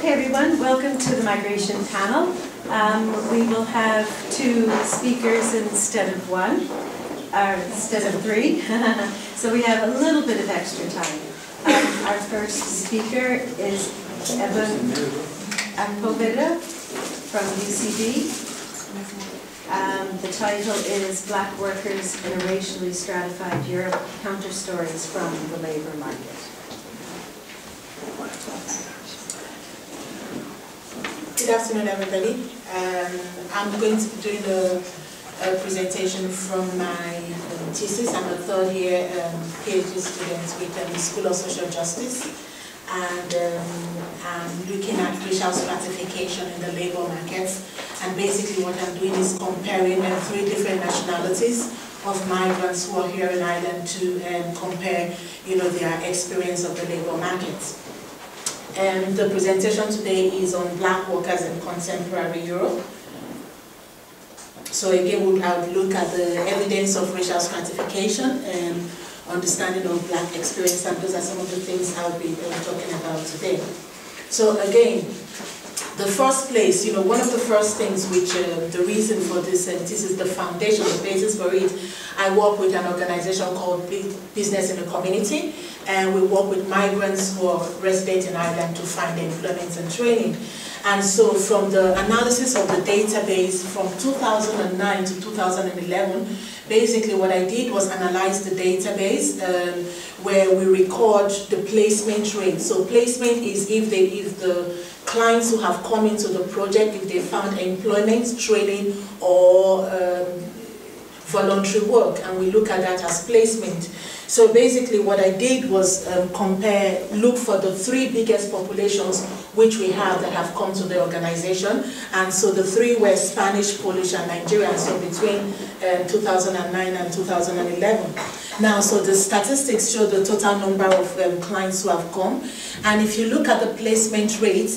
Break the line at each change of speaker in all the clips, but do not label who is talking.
Okay, everyone, welcome to the migration panel. We will have 2 speakers instead of 1, or instead of 3. So we have a little bit of extra time. Our first speaker is Ebun Akpoveta from UCD. The title is Black Workers in a Racially Stratified Europe, Counter-Stories from the Labour Market.
Good afternoon, everybody. I'm going to be doing a presentation from my thesis. I'm a third-year PhD student with the School of Sociology, and I'm looking at racial stratification in the labour markets. And basically, what I'm doing is comparing 3 different nationalities of migrants who are here in Ireland to compare, their experience of the labour markets. The presentation today is on black workers in contemporary Europe. So again, I would look at the evidence of racial stratification and understanding of black experience, and those are some of the things I'll be talking about today. So again, the first place, one of the first things which, the reason for this is the foundation, the basis for it. I work with an organization called Business in the Community, and we work with migrants who are resident in Ireland to find employment and training. And so from the analysis of the database from 2009 to 2011, basically what I did was analyze the database where we record the placement rate. So placement is if the clients who have come into the project, if they found employment, training, or voluntary work, and we look at that as placement. So basically what I did was look for the 3 biggest populations which we have that have come to the organization. And so the 3 were Spanish, Polish, and Nigerian, so between 2009 and 2011. Now, so the statistics show the total number of clients who have come. And if you look at the placement rate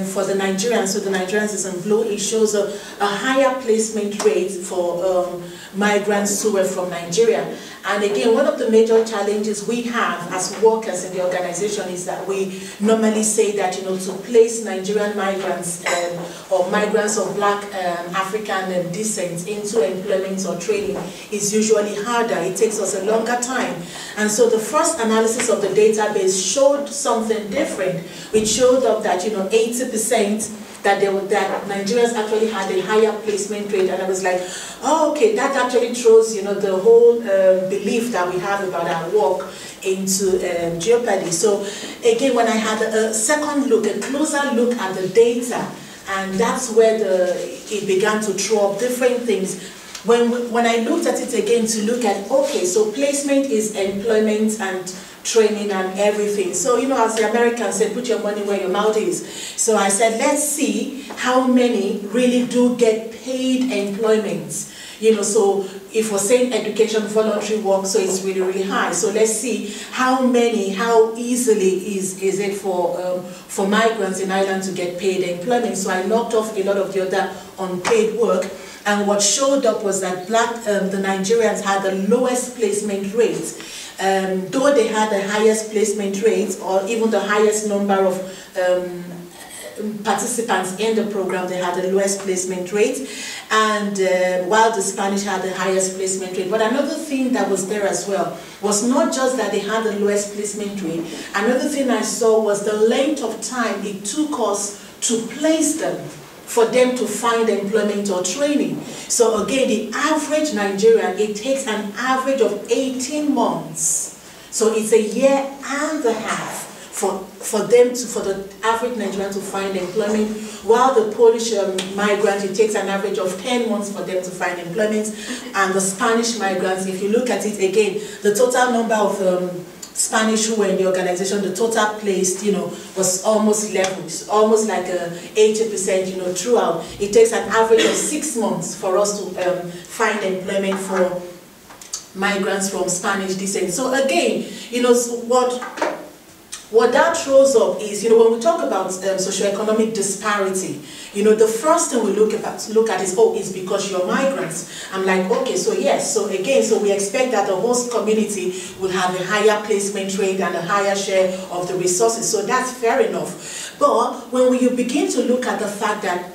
for the Nigerians, so the Nigerians is in blue, it shows a higher placement rate for migrants who were from Nigeria. And again, one of the major challenges we have as workers in the organization is that we normally say that, to place Nigerian migrants or migrants of black African descent into employment or training is usually harder. It takes us a longer time. And so the first analysis of the database showed something different, which showed up that, 80% that Nigerians actually had a higher placement rate, and I was like, oh, okay, that actually throws, the whole belief that we have about our work into jeopardy. So again, when I had a second look, a closer look at the data, and that's where it began to throw up different things. When I looked at it again to look at, okay, so placement is employment and training and everything. So, as the Americans said, put your money where your mouth is. So I said, let's see how many really do get paid employment. So if we're saying education, voluntary work, so it's really, really high. So let's see how easily is it for migrants in Ireland to get paid employment. So I knocked off a lot of the other unpaid work. And what showed up was that the Nigerians had the lowest placement rate. Though they had the highest placement rate, or even the highest number of participants in the program, they had the lowest placement rate, and while the Spanish had the highest placement rate. But another thing that was there as well was not just that they had the lowest placement rate. Another thing I saw was the length of time it took us to place them, for them to find employment or training. So again, the average Nigerian, it takes an average of 18 months. So it's a year and a half for the average Nigerian to find employment, while the Polish migrant, it takes an average of 10 months for them to find employment, and the Spanish migrants, if you look at it again, the total number of Spanish who were in the organization, the total placed, was almost level, almost like 80%, throughout. It takes an average of 6 months for us to find employment for migrants from Spanish descent. So again, what that throws up is, when we talk about socioeconomic disparity, the first thing we look at is, oh, it's because you're migrants. I'm like, okay, so yes, so again, so we expect that the host community will have a higher placement rate and a higher share of the resources. So that's fair enough. But when you begin to look at the fact that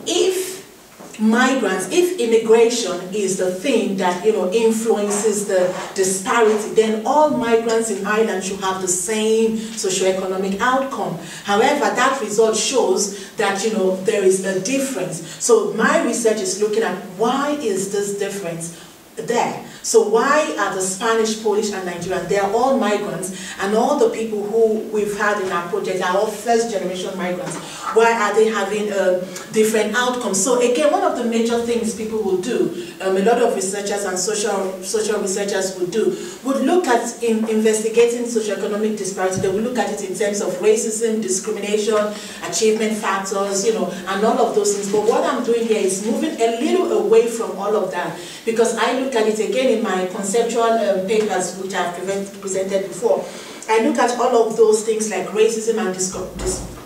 if immigration is the thing that influences the disparity, then all migrants in Ireland should have the same socioeconomic outcome. However, that result shows that there is a difference. So my research is looking at why is this difference there. So why are the Spanish, Polish, and Nigerian, they are all migrants, and all the people who we've had in our project are all first-generation migrants. Why are they having different outcomes? So again, one of the major things people will do, a lot of researchers and social researchers would look at investigating socioeconomic disparity. They will look at it in terms of racism, discrimination, achievement factors, and all of those things. But what I'm doing here is moving a little away from all of that, because I look at it again in my conceptual papers, which I've presented before. I look at all of those things like racism and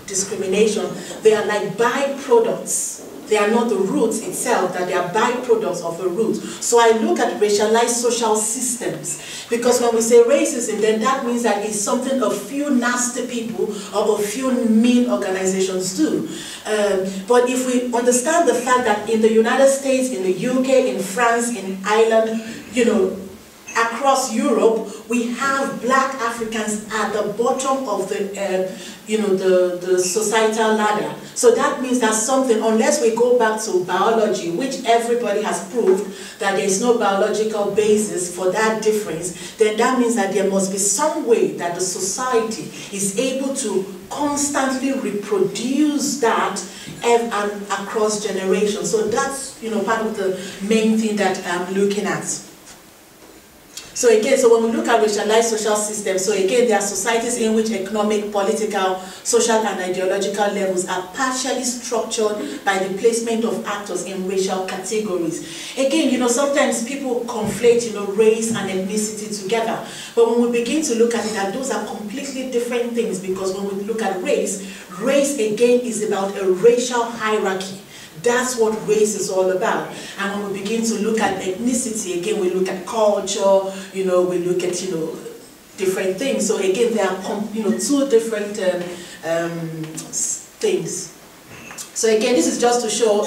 discrimination. They are like byproducts. They are not the roots itself, that they are byproducts of a root. So I look at racialized social systems, because when we say racism, then that means that it's something a few nasty people or a few mean organizations do. But if we understand the fact that in the United States, in the UK, in France, in Ireland, across Europe, we have black Africans at the bottom of the societal ladder. So that means that something, unless we go back to biology, which everybody has proved that there is no biological basis for that difference, then that means that there must be some way that the society is able to constantly reproduce that and across generations. So that's part of the main thing that I'm looking at. So again, when we look at racialized social systems, so again, there are societies in which economic, political, social, and ideological levels are partially structured by the placement of actors in racial categories. Again, sometimes people conflate, race and ethnicity together. But when we begin to look at it, that those are completely different things, because when we look at race again is about a racial hierarchy. That's what race is all about. And when we begin to look at ethnicity, again, we look at culture, we look at, different things. So again, there are, two different things. So again, this is just to show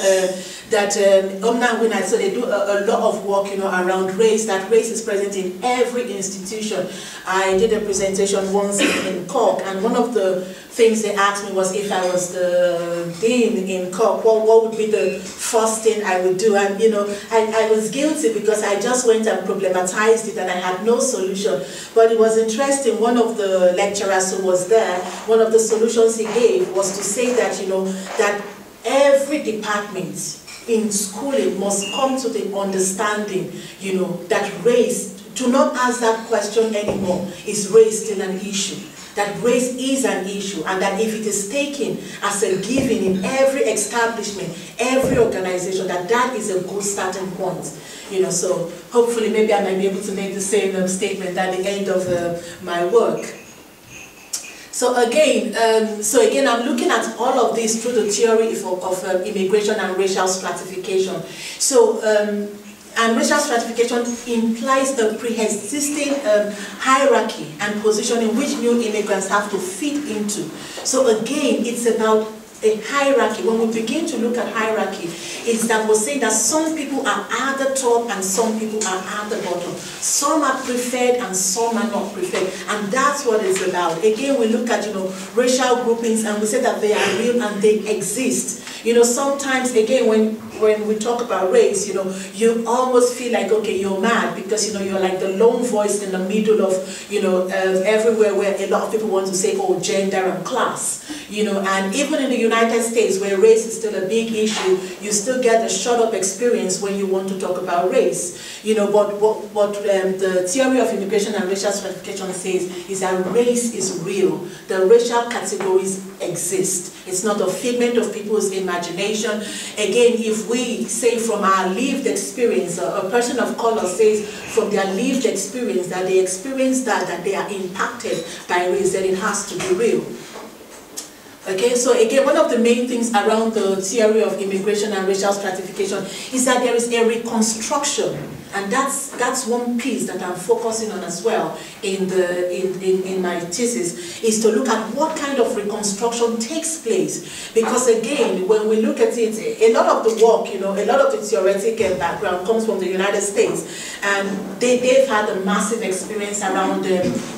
that so they do a lot of work, around race, that race is present in every institution. I did a presentation once in Cork, and one of the things they asked me was if I was the dean in Cork, what would be the first thing I would do? And I was guilty, because I just went and problematized it and I had no solution. But it was interesting, one of the lecturers who was there, one of the solutions he gave was to say that, that every department in schooling must come to the understanding, that race, to not ask that question anymore, is race still an issue? That race is an issue, and that if it is taken as a given in every establishment, every organization, that is a good starting point. So hopefully maybe I might be able to make the same statement at the end of my work. So again, I'm looking at all of this through the theory of immigration and racial stratification. So, and racial stratification implies a pre-existing hierarchy and position in which new immigrants have to fit into. So again, it's about a hierarchy. When we begin to look at hierarchy, it's that we're saying that some people are at the top and some people are at the bottom. Some are preferred and some are not preferred. And that's what it's about. Again, we look at, racial groupings, and we say that they are real and they exist. Sometimes, again, when we talk about race, you almost feel like, okay, you're mad, because, you're like the lone voice in the middle of, everywhere where a lot of people want to say, oh, gender and class, and even in the United States, where race is still a big issue, you still get a shut-up experience when you want to talk about race. But what the theory of immigration and racial stratification says is that race is real. The racial categories exist. It's not a figment of people's imagination. Again, if we say from our lived experience, a person of color says from their lived experience that they experience that they are impacted by race, then it has to be real. Okay, so again, one of the main things around the theory of immigration and racial stratification is that there is a reconstruction, and that's one piece that I'm focusing on as well in my thesis, is to look at what kind of reconstruction takes place. Because again, when we look at it, a lot of the work, a lot of the theoretical background comes from the United States, and they've had a massive experience around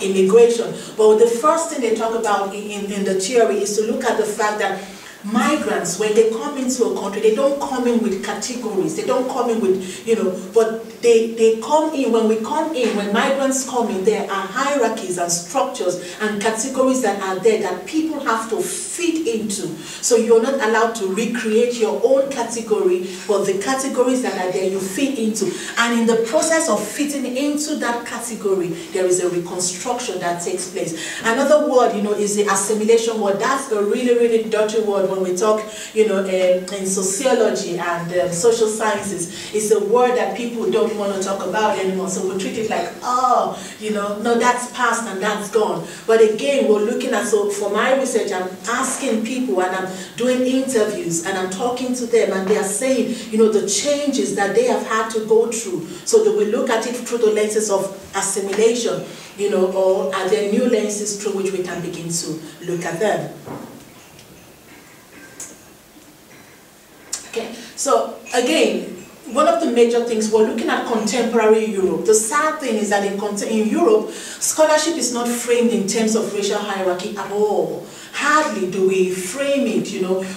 immigration. But the first thing they talk about in the theory is to look at the fact that migrants, when they come into a country, they don't come in with categories, they don't come in with, but they come in, when migrants come in, there are hierarchies and structures and categories that are there that people have to fit into. So you're not allowed to recreate your own category, but the categories that are there, you fit into. And in the process of fitting into that category, there is a reconstruction that takes place. Another word, is the assimilation word. That's a really, really dirty word when we talk, in sociology and social sciences. It's a word that people don't want to talk about anymore. So we treat it like, no, that's past and that's gone. But again, we're looking at, so for my research, I'm asking people and I'm doing interviews and I'm talking to them, and they are saying, the changes that they have had to go through. So that we look at it through the lenses of assimilation, or are there new lenses through which we can begin to look at them. Okay, so again, one of the major things, we're looking at contemporary Europe. The sad thing is that in Europe, scholarship is not framed in terms of racial hierarchy at all. Hardly do we frame it,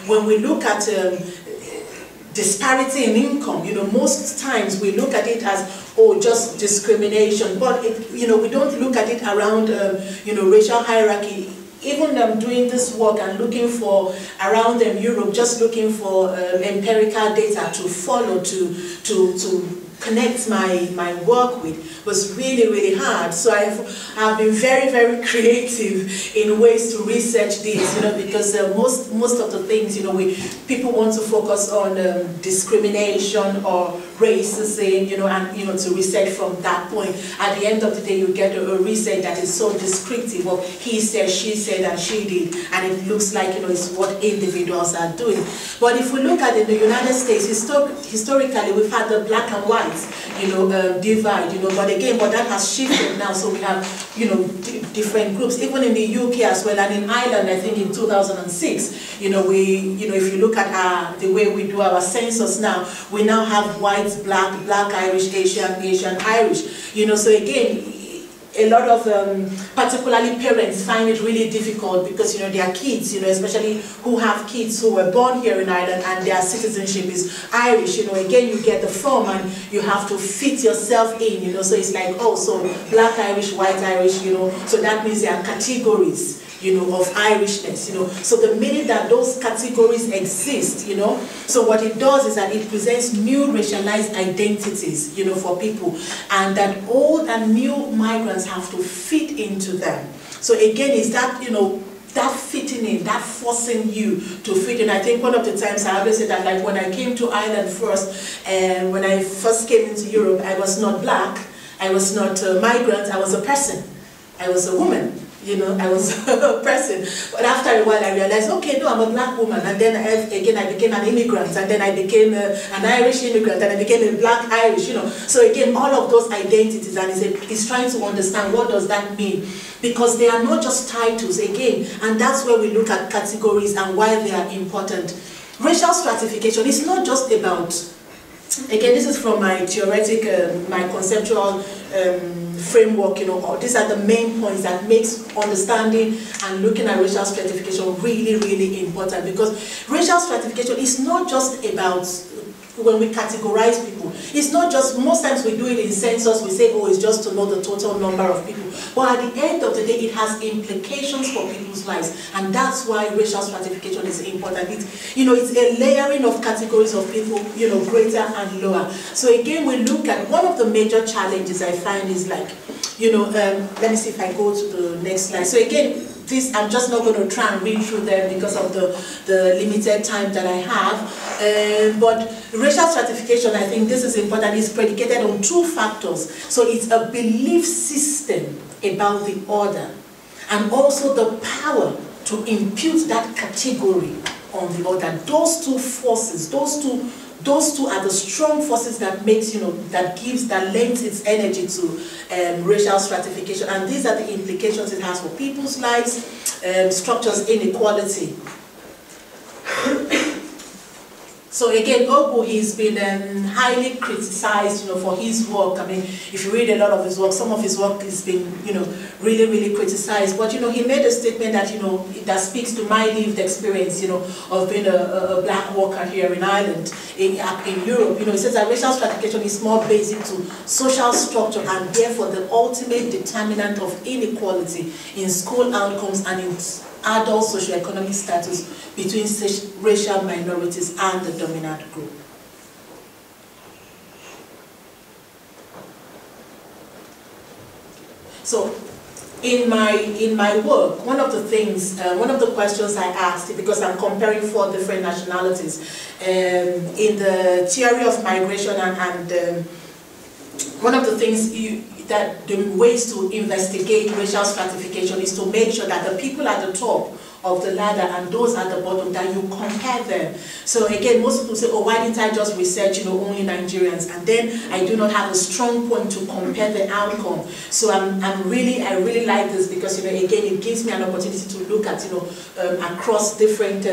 when we look at disparity in income, most times we look at it as, just discrimination, but we don't look at it around, racial hierarchy. Even doing this work and looking for around Europe, just looking for empirical data to follow, to connect my work with, was really, really hard. So I've been very, very creative in ways to research this, because most of the things, people want to focus on discrimination or racism, and to research from that point. At the end of the day, you get a research that is so descriptive of he said, she said, and she did, and it looks like it's what individuals are doing. But if we look at it in the United States, historically we've had the black and white, divide, but that has shifted now. So we have, different groups, even in the UK as well, and in Ireland, I think in 2006, if you look at the way we do our census now, we now have white, black Irish, Asian Irish, so again, a lot of, particularly parents, find it really difficult because, their kids, especially who have kids who were born here in Ireland and their citizenship is Irish, again, you get the form and you have to fit yourself in, so it's like, so black Irish, white Irish, so that means there are categories, of Irishness, so the minute that those categories exist, so what it does is that it presents new racialized identities, for people, and that old and new migrants have to fit into them. So again, is that, that fitting in, that forcing you to fit in. I think one of the times I always say that, like when I came to Ireland first, and when I first came into Europe, I was not black, I was not a migrant, I was a person, I was a woman. I was a person. But after a while I realized, okay, no, I'm a black woman. And then again I became an immigrant. And then I became an Irish immigrant. And I became a black Irish, So again, all of those identities, and it's trying to understand what does that mean. Because they are not just titles, again. And that's where we look at categories and why they are important. Racial stratification is not just about, again, this is from my theoretic, my conceptual framework, these are the main points that makes understanding and looking at racial stratification really, really important, because racial stratification is not just about when we categorize people. It's not just, most times we do it in census, we say, it's just to know the total number of people. But at the end of the day, it has implications for people's lives. And that's why racial stratification is important. It's a layering of categories of people, greater and lower. So again, we look at one of the major challenges I find is like, let me see if I go to the next slide. So again, this, I'm just not going to try and read through them because of the limited time that I have. But racial stratification, I think this is important, is predicated on two factors. So it's a belief system about the order, and also the power to impute that category on the other. Those two forces, those two are the strong forces that makes, that lends its energy to racial stratification. And these are the implications it has for people's lives, structures inequality. So again, Obu, he's been highly criticized, for his work. I mean, if you read a lot of his work, some of his work has been, really, really criticized. But, he made a statement that, that speaks to my lived experience, of being a black worker here in Ireland, in Europe. He says that racial stratification is more basic to social structure and therefore the ultimate determinant of inequality in school outcomes and in adult socioeconomic status between racial minorities and the dominant group. So, in my work, one of the questions I asked, because I'm comparing 4 different nationalities, in the theory of migration and one of the things the ways to investigate racial stratification is to make sure that the people at the top of the ladder and those at the bottom, that you compare them. So again, most people say, oh, why didn't I just research, only Nigerians? And then I do not have a strong point to compare the outcome. So I really like this because, again, it gives me an opportunity to look at, across different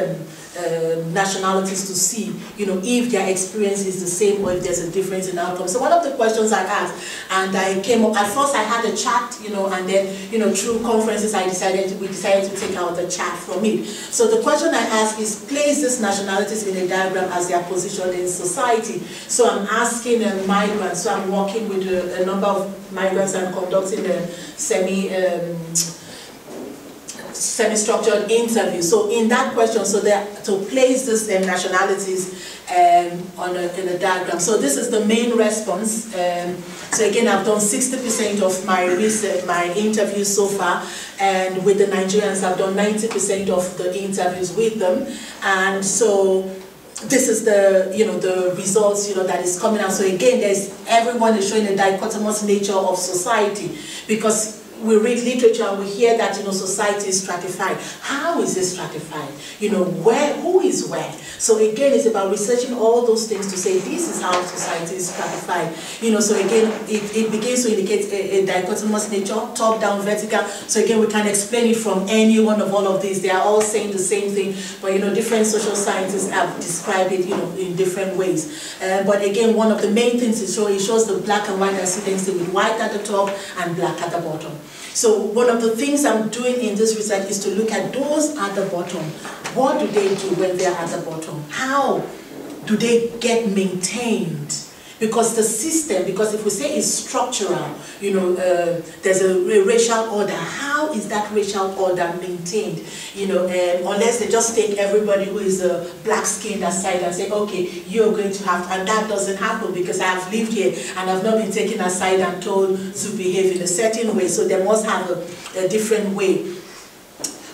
nationalities to see, if their experience is the same or if there's a difference in outcome. So one of the questions I asked, and I came up, at first I had a chat, and then, through conferences we decided to take out the chat from it. So the question I asked is, place these nationalities in a diagram as they are positioned in society. So I'm asking migrants, so I'm working with a number of migrants and conducting a semi-structured interview. So in that question, so to place these nationalities in a diagram. So this is the main response. So again, I've done 60% of my research, my interviews so far, and with the Nigerians, I've done 90% of the interviews with them. And so this is the the results that is coming out. So again, everyone is showing a dichotomous nature of society, because we read literature and we hear that society is stratified. How is it stratified? Who is where? So again, it's about researching all those things to say this is how society is stratified. So again, it begins to indicate a dichotomous nature, top down, vertical. So again, we can explain it from any one of all of these. They are all saying the same thing, but different social scientists have described it in different ways. But again, one of the main things is it shows the black and white ascendancy with white at the top and black at the bottom. So one of the things I'm doing in this research is to look at those at the bottom. What do they do when they're at the bottom? How do they get maintained? Because the system, because if we say it's structural, there's a racial order. How is that racial order maintained? Unless they just take everybody who is black-skinned aside and say, okay, you're going to have to, and that doesn't happen because I have lived here and I've not been taken aside and told to behave in a certain way. So they must have a different way.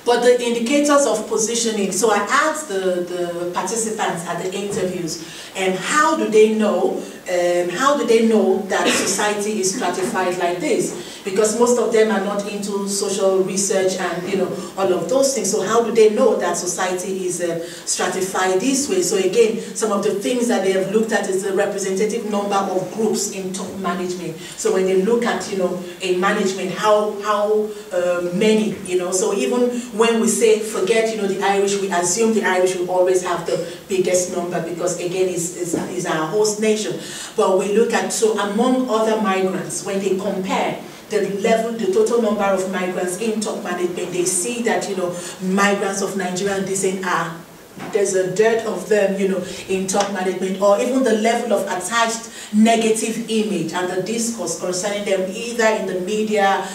But the indicators of positioning, so I asked the participants at the interviews, and how do they know that society is stratified like this? Because most of them are not into social research and all of those things. So how do they know that society is stratified this way? So again, some of the things that they have looked at is the representative number of groups in top management. So when they look at in management, how many, so even when we say forget the Irish, we assume the Irish will always have the biggest number because again is our host nation. But we look at, so among other migrants, when they compare the total number of migrants in top management, they see that migrants of Nigerian descent there's a dearth of them, in top management, or even the level of attached negative image and the discourse concerning them, either in the media,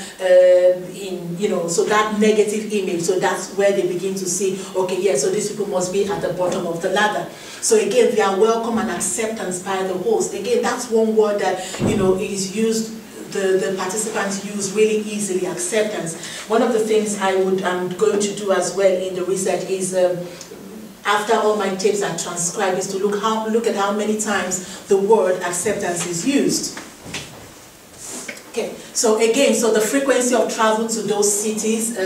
so that negative image, so that's where they begin to see, okay, yeah, so these people must be at the bottom of the ladder. So again, they are welcome and acceptance by the host. Again, that's one word that, is used, the participants use really easily, acceptance. One of the things I'm going to do as well in the research is, after all my tapes are transcribed, is to look at how many times the word acceptance is used. Okay, so again, so the frequency of travel to those cities,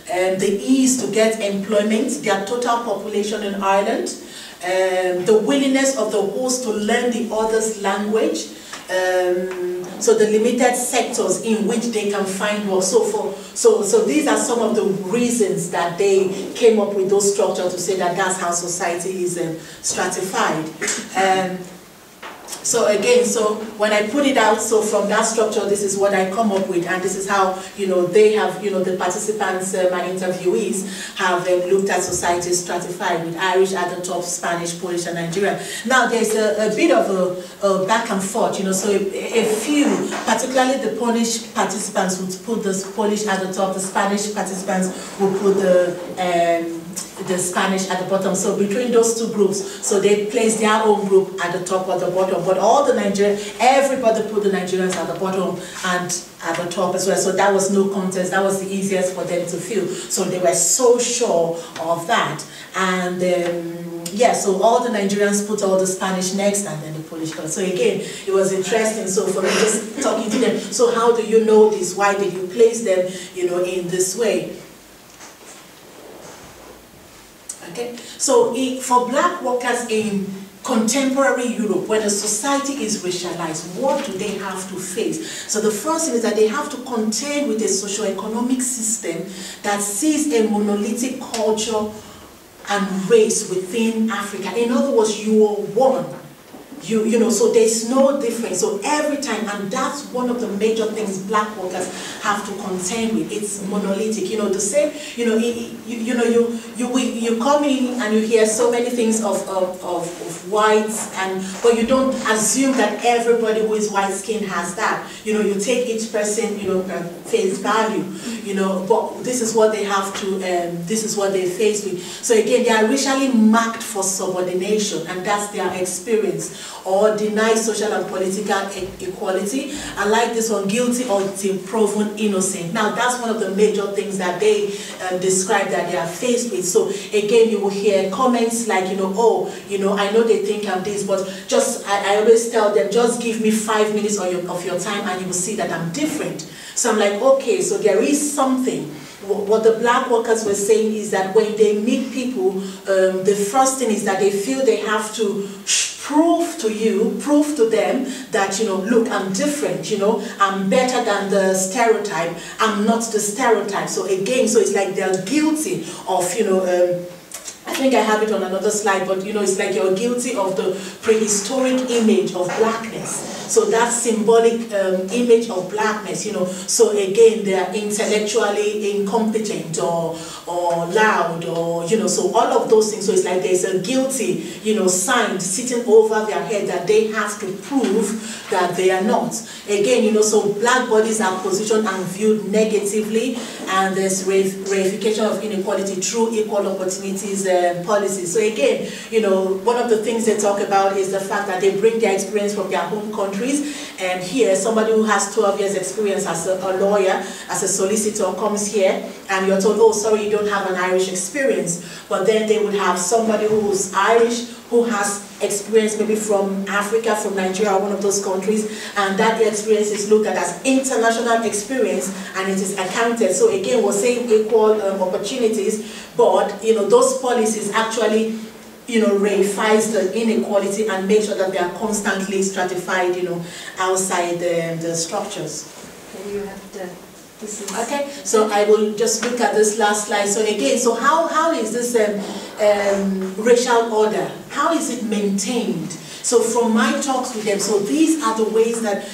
the ease to get employment, their total population in Ireland, the willingness of the host to learn the other's language, so the limited sectors in which they can find work. So these are some of the reasons that they came up with those structures to say that that's how society is stratified. So again, so when I put it out, so from that structure, this is what I come up with, and this is how, they have, the participants, my interviewees, have looked at society stratified with Irish at the top, Spanish, Polish, and Nigerian. Now, there's a bit of a back and forth, so a few, particularly the Polish participants would put the Polish at the top, the Spanish participants would put the Spanish at the bottom. So between those two groups, so they place their own group at the top or the bottom, but all the Nigerians, everybody put the Nigerians at the bottom and at the top as well. So that was no contest, that was the easiest for them to feel. So they were so sure of that. And yeah, so all the Nigerians put all the Spanish next and then the Polish. So again, it was interesting. So for me, just talking to them, so how do you know this? Why did you place them, in this way? Okay, so for black workers in contemporary Europe, when a society is racialized, what do they have to face? So the first thing is that they have to contend with a socio-economic system that sees a monolithic culture and race within Africa. In other words, you are one. So there's no difference. So every time, and that's one of the major things black workers have to contend with. It's monolithic. The same. You come in and you hear so many things of whites, but you don't assume that everybody who is white skinned has that. You take each person, face value. But this is what they have to. This is what they face with. So again, they are racially marked for subordination, and that's their experience. Or deny social and political equality. I like this one, guilty until proven innocent. Now that's one of the major things that they describe that they are faced with. So again, you will hear comments like, I know they think I'm this, but I always tell them, just give me 5 minutes of your time and you will see that I'm different. So I'm like, okay, so there is something. What the black workers were saying is that when they meet people, the first thing is that they feel they have to prove to them that, look, I'm different, I'm better than the stereotype, I'm not the stereotype. So again, so it's like they're guilty of, I think I have it on another slide, but it's like you're guilty of the prehistoric image of blackness. So that symbolic image of blackness, so again, they are intellectually incompetent or loud or, so all of those things. So it's like there's a guilty, sign sitting over their head that they have to prove that they are not. Again, so black bodies are positioned and viewed negatively, and there's reification of inequality through equal opportunities policies. So again, one of the things they talk about is the fact that they bring their experience from their home countries. And here, somebody who has 12 years experience as a lawyer, as a solicitor, comes here and you're told, oh, sorry, you don't have an Irish experience. But then they would have somebody who's Irish, who has experience maybe from Africa, from Nigeria, one of those countries, and that experience is looked at as international experience and it is accounted. So again, we're saying equal opportunities, but those policies actually reifies the inequality and make sure that they are constantly stratified, outside the structures.
Okay, you have to.
Okay, so I will just look at this last slide. So again, so how is this racial order? How is it maintained? So from my talks with them, so these are the ways that,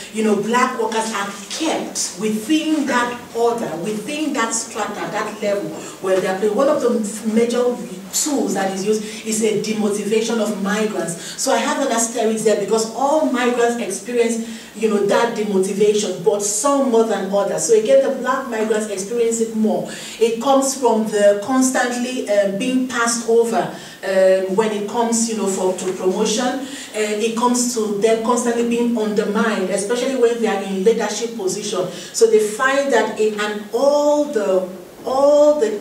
black workers are kept within that order, within that strata, that level where they are playing. One of the major tools that is used is a demotivation of migrants. So I have an asterisk there because all migrants experience, that demotivation, but some more than others. So again, the black migrants experience it more. It comes from the constantly being passed over when it comes, to promotion. It comes to them constantly being undermined, especially when they are in leadership position. So they find that all the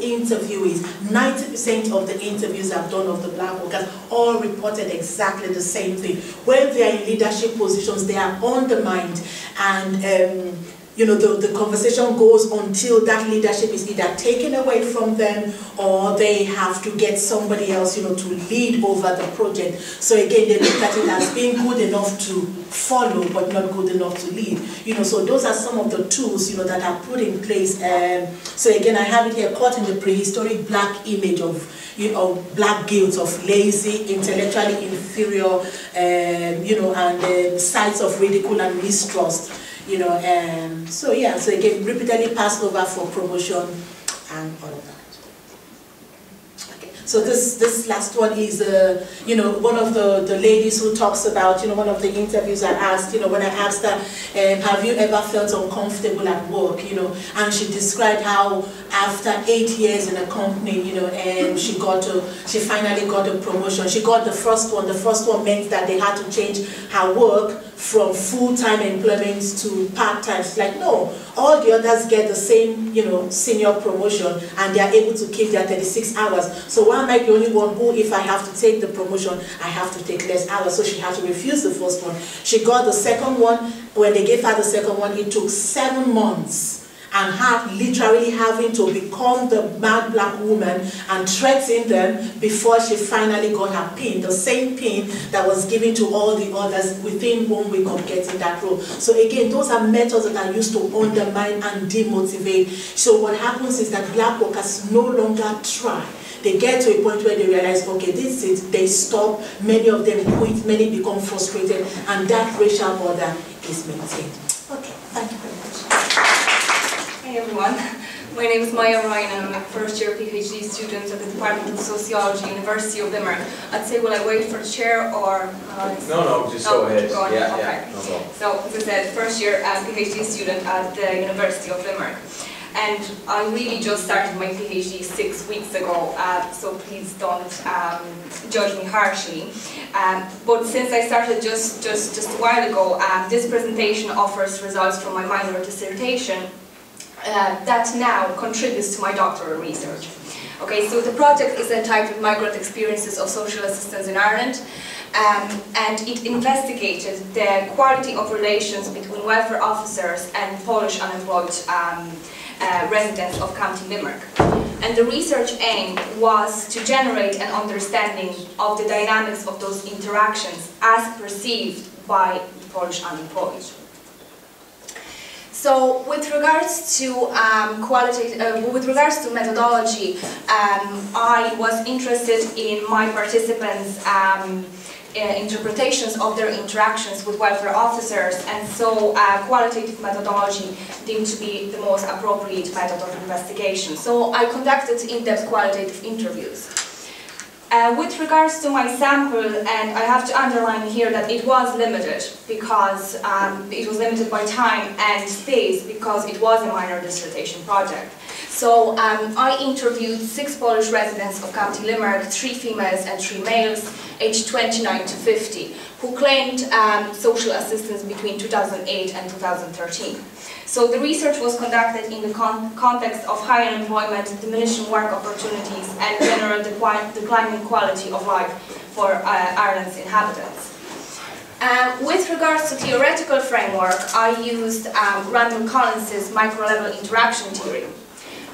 interviewees, 90% of the interviews I've done of the black workers all reported exactly the same thing. When they are in leadership positions, they are undermined and you know, the conversation goes until that leadership is either taken away from them or they have to get somebody else, you know, to lead over the project. So again, they look at it as being good enough to follow, but not good enough to lead. You know, so those are some of the tools, you know, that are put in place. So again, I have it here, caught in the prehistoric black image of, you know, black guilt, of lazy, intellectually inferior, you know, and sites of ridicule and mistrust. You know, so yeah, so again, repeatedly passed over for promotion and all of that. Okay, so this last one is, you know, one of the ladies who talks about, you know, one of the interviews I asked, you know, when I asked her, have you ever felt uncomfortable at work, you know, and she described how after 8 years in a company, you know, and she finally got a promotion. She got the first one. The first one meant that they had to change her work from full-time employment to part-time. She's like, no, all the others get the same, you know, senior promotion, and they are able to keep their 36 hours. So why am I the only one who, if I have to take the promotion, I have to take less hours? So she had to refuse the first one. She got the second one. When they gave her the second one, it took 7 months. And her literally having to become the mad black woman and threaten them before she finally got her pin, the same pin that was given to all the others within 1 week of getting that role. So again, those are methods that are used to undermine and demotivate. So what happens is that black workers no longer try. They get to a point where they realize, okay, this is it, they stop, many of them quit, many become frustrated, and that racial order is maintained. Okay, thank you very much.
Hi everyone, my name is Majka Ryan and I'm a first year PhD student at the Department of Sociology, University of Limerick. I'd say, will I wait for the chair or?
No, just go ahead.
Go on.
Yeah,
okay.
yeah, no problem.
So, as I said, first year PhD student at the University of Limerick. And I really just started my PhD 6 weeks ago, so please don't judge me harshly. But since I started just a while ago, this presentation offers results from my minor dissertation that now contributes to my doctoral research. Okay, so the project is entitled Migrant Experiences of Social Assistance in Ireland, and it investigated the quality of relations between welfare officers and Polish unemployed residents of County Limerick. And the research aim was to generate an understanding of the dynamics of those interactions as perceived by the Polish unemployed. So, with regards to methodology, I was interested in my participants' interpretations of their interactions with welfare officers, and so qualitative methodology deemed to be the most appropriate method of investigation. So, I conducted in-depth qualitative interviews. With regards to my sample, and I have to underline here that it was limited because it was limited by time and space because it was a minor dissertation project. So I interviewed 6 Polish residents of County Limerick, 3 females and 3 males, aged 29 to 50, who claimed social assistance between 2008 and 2013. So the research was conducted in the context of high unemployment, diminishing work opportunities, and general declining quality of life for Ireland's inhabitants. With regards to theoretical framework, I used Randall Collins's micro-level interaction theory.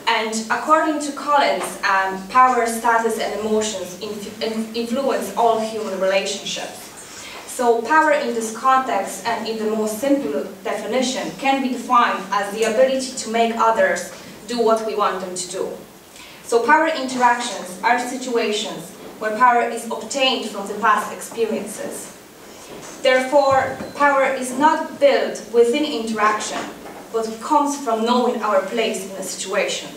And according to Collins, power, status, and emotions influence all human relationships. So power in this context and in the most simple definition can be defined as the ability to make others do what we want them to do. So power interactions are situations where power is obtained from the past experiences. Therefore, power is not built within interaction, but comes from knowing our place in a situation.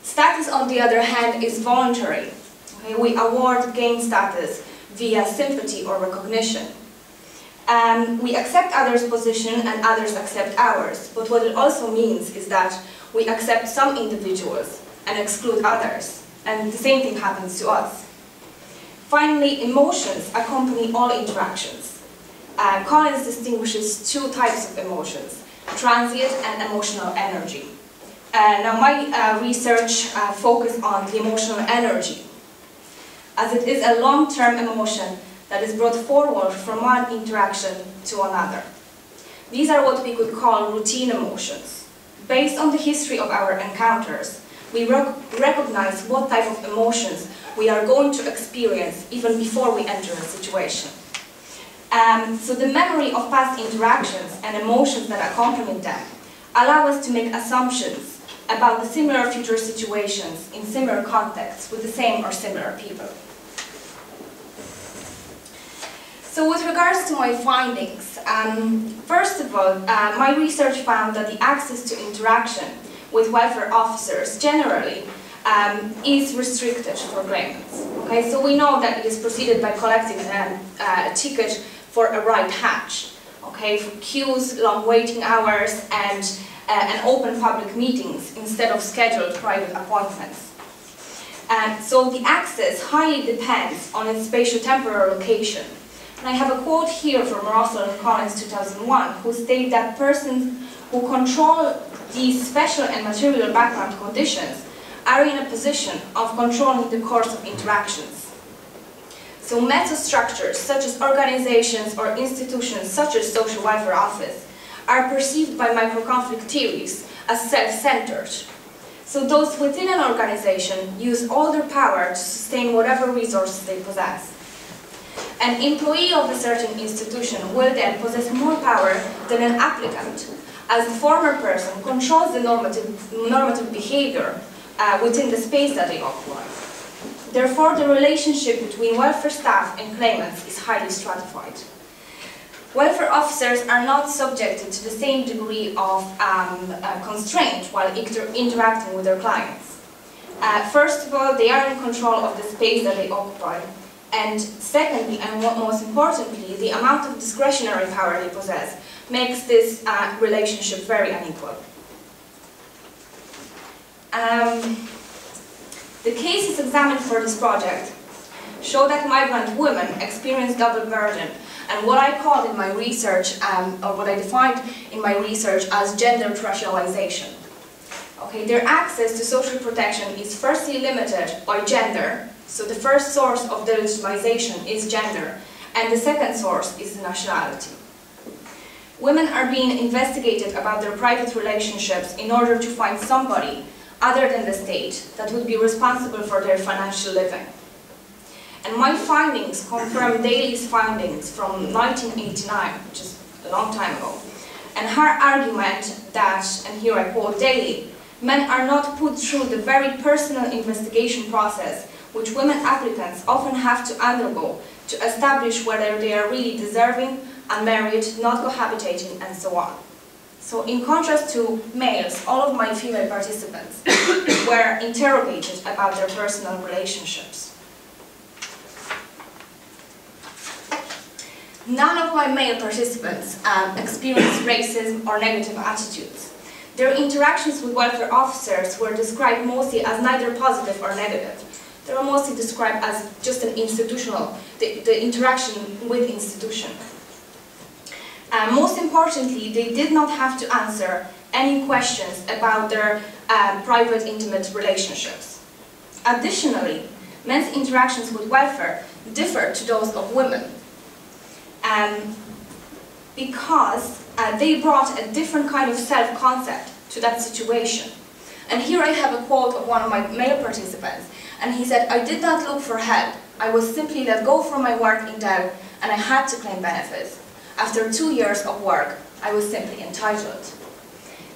Status, on the other hand, is voluntary. Okay? We award gain status via sympathy or recognition. We accept others' position and others accept ours, but what it also means is that we accept some individuals and exclude others, and the same thing happens to us. Finally, emotions accompany all interactions. Collins distinguishes 2 types of emotions, transient and emotional energy. Now my research focused on the emotional energy, as it is a long-term emotion that is brought forward from one interaction to another. These are what we could call routine emotions. Based on the history of our encounters, we recognize what type of emotions we are going to experience even before we enter a situation. So the memory of past interactions and emotions that accompany them allow us to make assumptions about the similar future situations in similar contexts with the same or similar people. So with regards to my findings, first of all, my research found that the access to interaction with welfare officers generally is restricted for claimants. Okay, so we know that it is preceded by collecting a ticket for a right hatch, okay, for queues, long waiting hours, and open public meetings instead of scheduled private appointments. So the access highly depends on its spatio-temporal location. And I have a quote here from Russell and Collins 2001, who state that persons who control these special and material background conditions are in a position of controlling the course of interactions. So metastructures such as organizations or institutions such as social welfare office are perceived by microconflict theories as self-centered. So those within an organization use all their power to sustain whatever resources they possess. An employee of a certain institution will then possess more power than an applicant, as the former person controls the normative behavior within the space that they occupy. Therefore, the relationship between welfare staff and claimants is highly stratified. Welfare officers are not subjected to the same degree of constraint while interacting with their clients. First of all, they are in control of the space that they occupy. And secondly, and most importantly, the amount of discretionary power they possess makes this relationship very unequal. The cases examined for this project show that migrant women experience double burden and what I called in my research, or what I defined in my research as gender racialization. Okay, their access to social protection is firstly limited by gender. So the first source of the legitimization is gender, and the second source is the nationality. Women are being investigated about their private relationships in order to find somebody other than the state that would be responsible for their financial living. And my findings confirm Daly's findings from 1989, which is a long time ago, and her argument that, and here I quote Daly, men are not put through the very personal investigation process which women applicants often have to undergo to establish whether they are really deserving, unmarried, not cohabitating, and so on. So in contrast to males, all of my female participants were interrogated about their personal relationships. None of my male participants experienced racism or negative attitudes. Their interactions with welfare officers were described mostly as neither positive or negative. They were mostly described as just an institutional, the interaction with institution. Most importantly, they did not have to answer any questions about their private, intimate relationships. Additionally, men's interactions with welfare differed to those of women because they brought a different kind of self-concept to that situation. And here I have a quote of one of my male participants, and he said, "I did not look for help. I was simply let go from my work in Dell, and I had to claim benefits. After 2 years of work, I was simply entitled."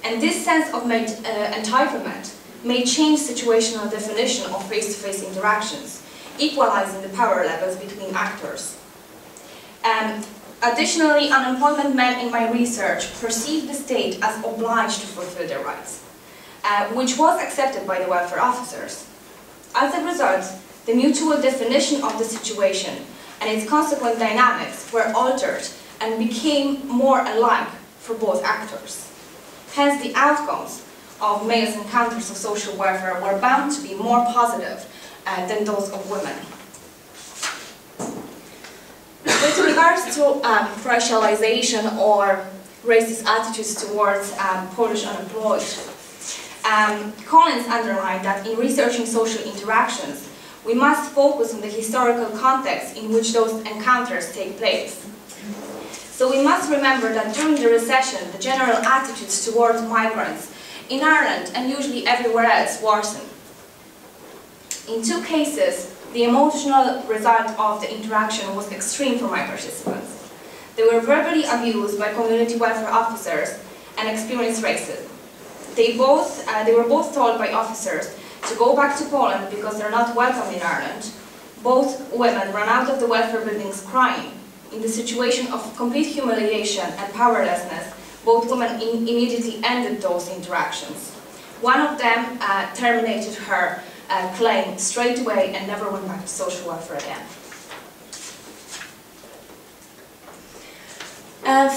And this sense of entitlement may change situational definition of face-to-face interactions, equalizing the power levels between actors. Additionally, unemployment men in my research perceived the state as obliged to fulfill their rights, which was accepted by the welfare officers. As a result, the mutual definition of the situation and its consequent dynamics were altered and became more alike for both actors. Hence, the outcomes of males' encounters of social welfare were bound to be more positive than those of women. With regards to racialization or racist attitudes towards Polish unemployed, Collins underlined that in researching social interactions, we must focus on the historical context in which those encounters take place. So we must remember that during the recession, the general attitudes towards migrants in Ireland and usually everywhere else worsened. In 2 cases, the emotional result of the interaction was extreme for my participants. They were verbally abused by community welfare officers and experienced racism. They were both told by officers to go back to Poland because they're not welcome in Ireland. Both women ran out of the welfare buildings crying. In the situation of complete humiliation and powerlessness, both women immediately ended those interactions. One of them terminated her claim straight away and never went back to social welfare again.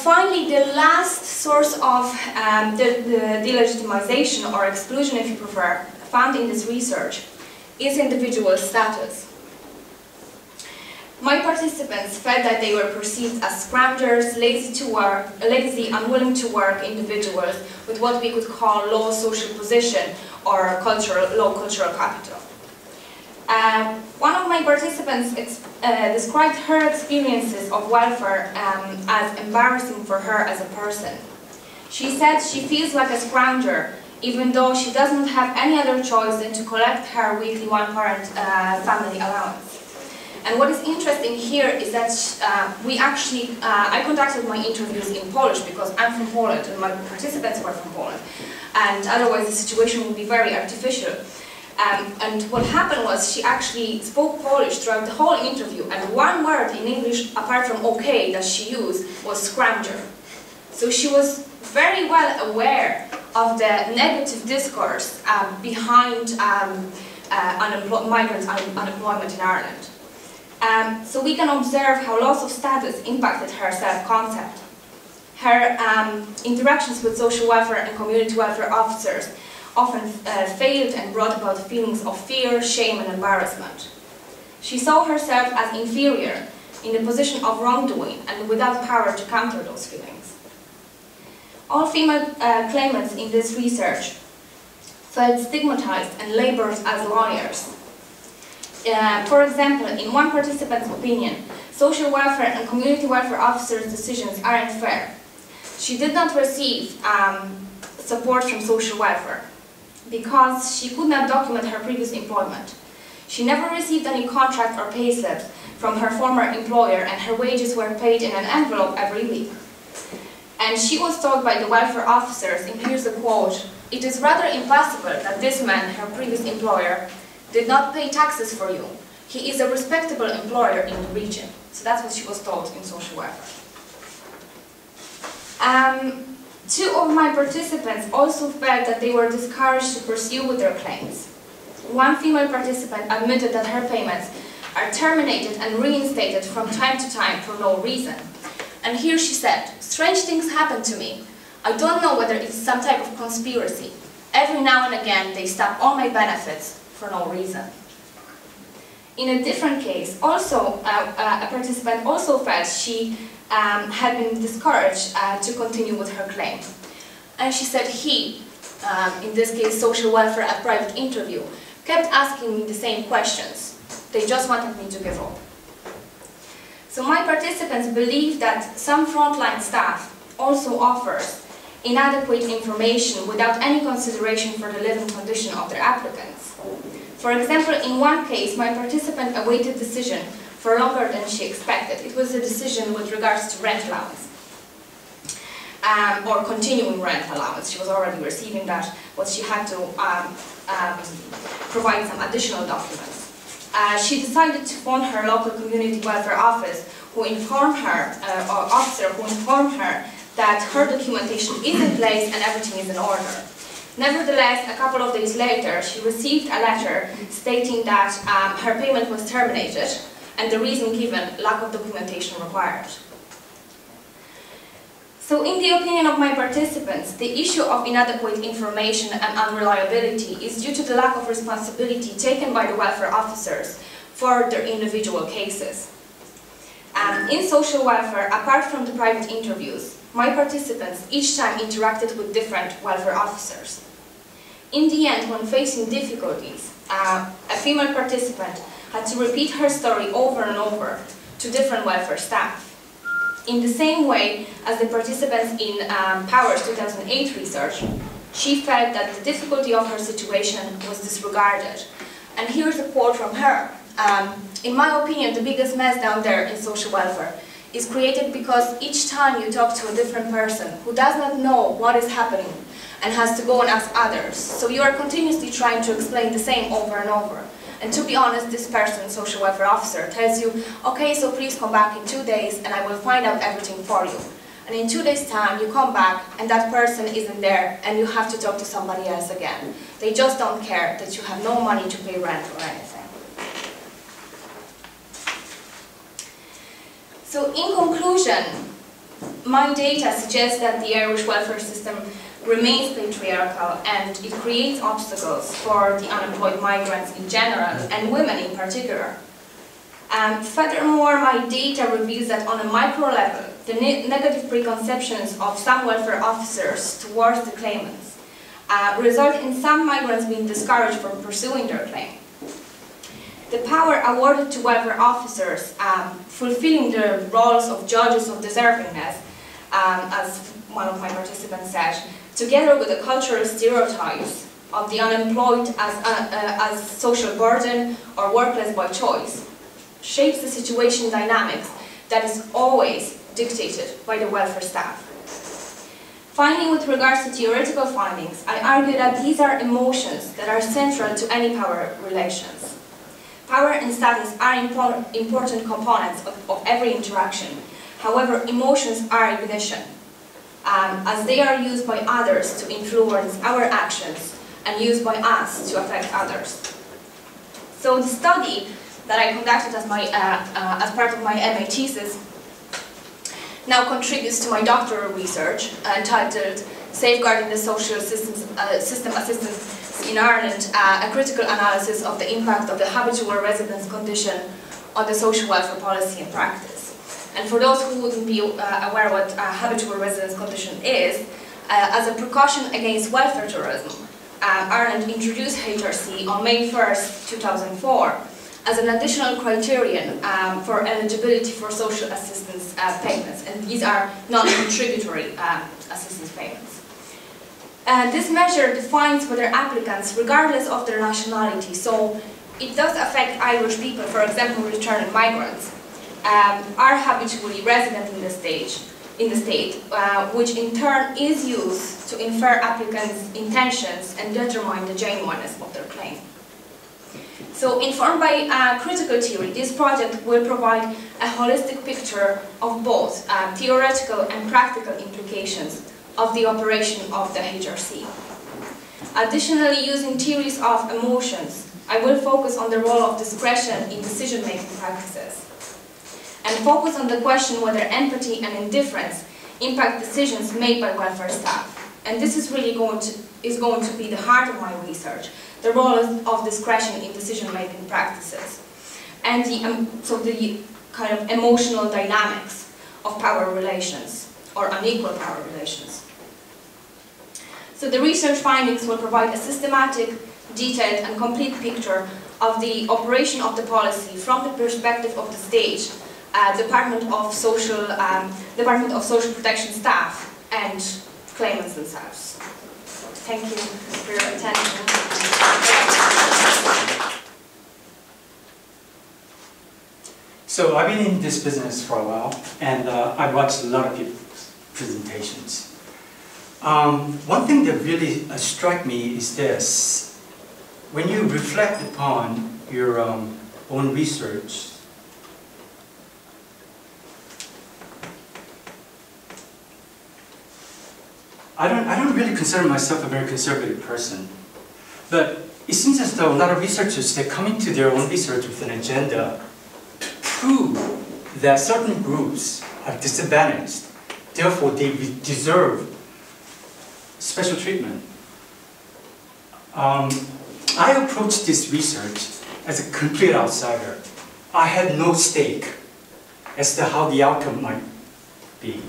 Finally, the last source of the delegitimization or exclusion, if you prefer, found in this research is individual status. My participants felt that they were perceived as scroungers, lazy, unwilling to work individuals with what we could call low social position or low cultural capital. One of my participants described her experiences of welfare as embarrassing for her as a person. She said she feels like a scrounger, even though she doesn't have any other choice than to collect her weekly one-parent family allowance. And what is interesting here is that I conducted my interviews in Polish because I'm from Poland and my participants were from Poland. And otherwise the situation would be very artificial. And what happened was she actually spoke Polish throughout the whole interview, and one word in English, apart from okay, that she used was scrounger. So she was very well aware of the negative discourse behind migrant unemployment in Ireland. So we can observe how loss of status impacted her self-concept. Her interactions with social welfare and community welfare officers often failed and brought about feelings of fear, shame and embarrassment. She saw herself as inferior, in a position of wrongdoing and without power to counter those feelings. All female claimants in this research felt stigmatized and labeled as liars. For example, in one participant's opinion, social welfare and community welfare officers' decisions are unfair. She did not receive support from social welfare because she could not document her previous employment. She never received any contract or pay slips from her former employer, and her wages were paid in an envelope every week. And she was told by the welfare officers, and here's a quote, "It is rather impossible that this man, her previous employer, did not pay taxes for you. He is a respectable employer in the region." So that's what she was told in social welfare. 2 of my participants also felt that they were discouraged to pursue with their claims. One female participant admitted that her payments are terminated and reinstated from time to time for no reason. And here she said, "Strange things happen to me. I don't know whether it's some type of conspiracy. Every now and again they stop all my benefits for no reason." In a different case, also a participant also felt she had been discouraged to continue with her claim. And she said he, in this case social welfare at private interview, kept asking me the same questions. They just wanted me to give up. So my participants believe that some frontline staff also offers inadequate information without any consideration for the living condition of their applicants. For example, in one case, my participant awaited decision for longer than she expected. It was a decision with regards to rent allowance, or continuing rent allowance. She was already receiving that, but she had to provide some additional documents. She decided to phone her local community welfare office, who informed her, or officer who informed her that her documentation is in place and everything is in order. Nevertheless, a couple of days later, she received a letter stating that her payment was terminated, and the reason given, lack of documentation required. So in the opinion of my participants, the issue of inadequate information and unreliability is due to the lack of responsibility taken by the welfare officers for their individual cases. In social welfare, apart from the private interviews, my participants each time interacted with different welfare officers. In the end, when facing difficulties, a female participant had to repeat her story over and over to different welfare staff. In the same way as the participants in Power's 2008 research, she felt that the difficulty of her situation was disregarded. And here's a quote from her. In my opinion, the biggest mess down there in social welfare is created because each time you talk to a different person who does not know what is happening and has to go and ask others. So you are continuously trying to explain the same over and over. And to be honest, this person, social welfare officer, tells you, okay, so please come back in 2 days and I will find out everything for you. And in 2 days' time, you come back and that person isn't there and you have to talk to somebody else again. They just don't care that you have no money to pay rent or anything. So in conclusion, my data suggests that the Irish welfare system remains patriarchal and it creates obstacles for the unemployed migrants in general and women in particular. Furthermore, my data reveals that on a micro level, the negative preconceptions of some welfare officers towards the claimants result in some migrants being discouraged from pursuing their claim. The power awarded to welfare officers fulfilling the roles of judges of deservingness, as one of my participants said, together with the cultural stereotypes of the unemployed as social burden or workless by choice, shapes the situation dynamics that is always dictated by the welfare staff. Finally, with regards to theoretical findings, I argue that these are emotions that are central to any power relations. Power and status are important components of every interaction. However, emotions are ignition, as they are used by others to influence our actions and used by us to affect others. So the study that I conducted as part of my MA thesis now contributes to my doctoral research entitled Safeguarding the Social System Assistance in Ireland, a critical analysis of the impact of the habitual residence condition on the social welfare policy and practice. And for those who wouldn't be aware what a habitual residence condition is, as a precaution against welfare tourism, Ireland introduced HRC on May 1st, 2004 as an additional criterion for eligibility for social assistance payments, and these are non-contributory assistance payments. This measure defines whether applicants, regardless of their nationality, so it does affect Irish people, for example, returning migrants, are habitually resident in the state, which in turn is used to infer applicants' intentions and determine the genuineness of their claim. So, informed by critical theory, this project will provide a holistic picture of both theoretical and practical implications of the operation of the HRC. Additionally, using theories of emotions, I will focus on the role of discretion in decision-making practices, and focus on the question whether empathy and indifference impact decisions made by welfare staff. And this is really going to be the heart of my research, the role of discretion in decision-making practices, and the kind of emotional dynamics of power relations, or unequal power relations. So the research findings will provide a systematic, detailed and complete picture of the operation of the policy from the perspective of the state, Department of Social Protection staff and claimants themselves. Thank you for your attention.
So I've been in this business for a while, and I've watched a lot of people's presentations. One thing that really struck me is this. When you reflect upon your own research, I don't really consider myself a very conservative person, but it seems as though a lot of researchers, they come into their own research with an agenda to prove that certain groups are disadvantaged, therefore they deserve special treatment. I approached this research as a complete outsider. I had no stake as to how the outcome might be.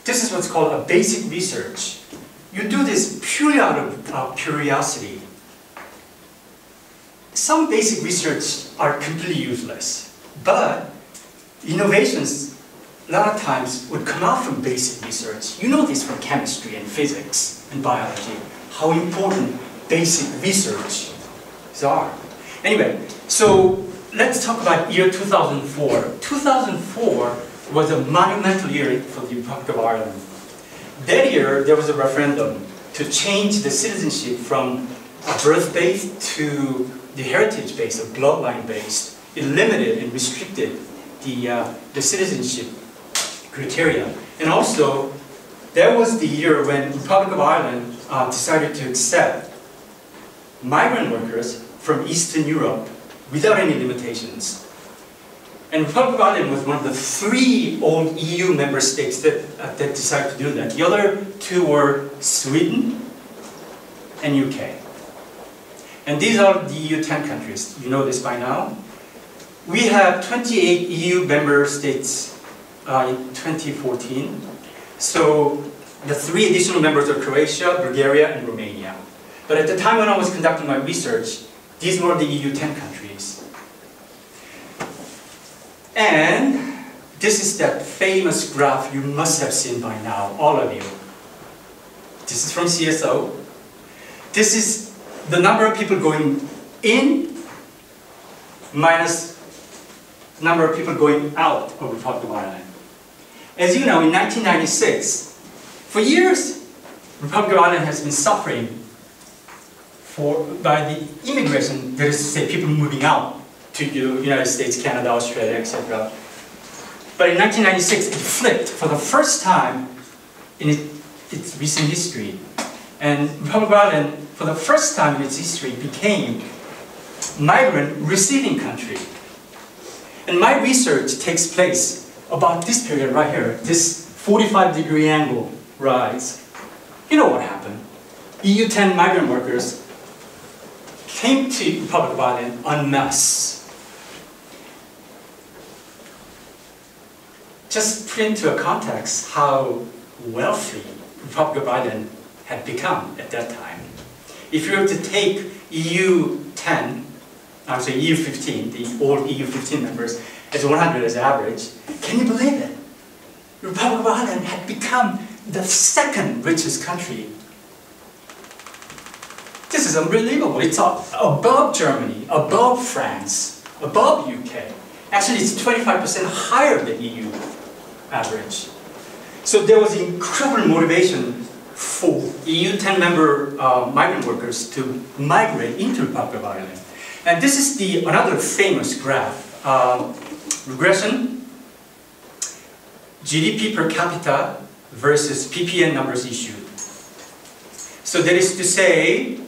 This is what's called a basic research. You do this purely out of curiosity. Some basic research are completely useless, but innovations a lot of times would come out from basic research. You know this from chemistry and physics and biology, how important basic research are. Anyway, so let's talk about year 2004. 2004 was a monumental year for the Republic of Ireland. That year, there was a referendum to change the citizenship from a birth-based to the heritage-based or bloodline-based. It limited and restricted the citizenship criteria. And also, that was the year when the Republic of Ireland decided to accept migrant workers from Eastern Europe without any limitations. And the Republic of Ireland was one of the 3 old EU member states that decided to do that. The other 2 were Sweden and UK. And these are the EU 10 countries. You know this by now. We have 28 EU member states in 2014. So the 3 additional members are Croatia, Bulgaria, and Romania. But at the time when I was conducting my research, these were the EU 10 countries. And this is that famous graph you must have seen by now, all of you. This is from CSO. This is the number of people going in minus number of people going out of the Republic of Ireland. As you know, in 1996, for years, the Republic of Ireland has been suffering by the immigration, that is to say, people moving out to the United States, Canada, Australia, etc. But in 1996, it flipped for the first time in its recent history. And the Republic of Ireland, for the first time in its history, became migrant receiving country. And my research takes place about this period right here, this 45-degree angle rise. You know what happened. EU 10 migrant workers came to the Republic of Ireland en masse. Just put into a context how wealthy the Republic of Ireland had become at that time. If you were to take EU 10, I'm sorry, EU 15, the old EU 15 members, as 100 as average, can you believe it? The Republic of Ireland had become the 2nd richest country. This is unbelievable. It's above Germany, above France, above UK. Actually, it's 25% higher than EU average. So there was incredible motivation for EU 10 member migrant workers to migrate into the Republic of Ireland. And this is another famous graph. Regression, GDP per capita versus PPN numbers issued. So that is to say,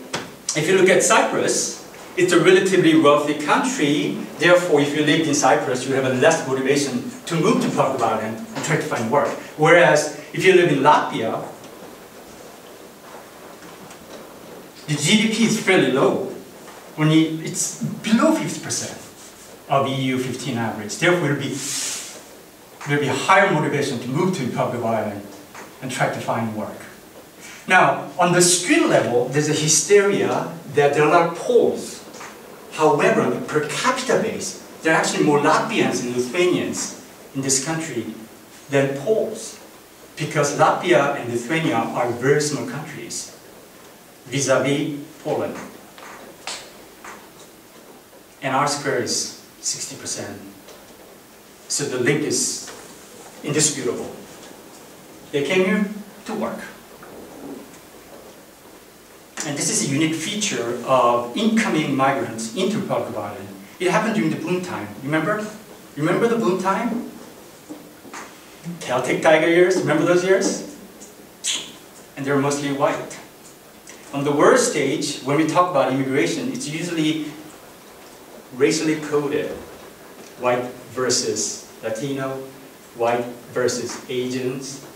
if you look at Cyprus, it's a relatively wealthy country. Therefore, if you lived in Cyprus, you have a less motivation to move to Republic of Ireland and try to find work. Whereas, if you live in Latvia, the GDP is fairly low. It's below 50% of EU 15 average. Therefore, there will be a higher motivation to move to the Republic of Ireland and try to find work. Now, on the street level, there's a hysteria that there are a lot of Poles. However, on the per capita base, there are actually more Latvians and Lithuanians in this country than Poles. Because Latvia and Lithuania are very small countries vis-a-vis Poland. And our square is 60%. So the link is indisputable. They came here to work. And this is a unique feature of incoming migrants into the Republic of Ireland. It happened during the boom time. Remember? Remember the boom time? Celtic tiger years, remember those years? And they were mostly white. On the worst stage, when we talk about immigration, it's usually racially coded. White versus Latino, white versus Asians.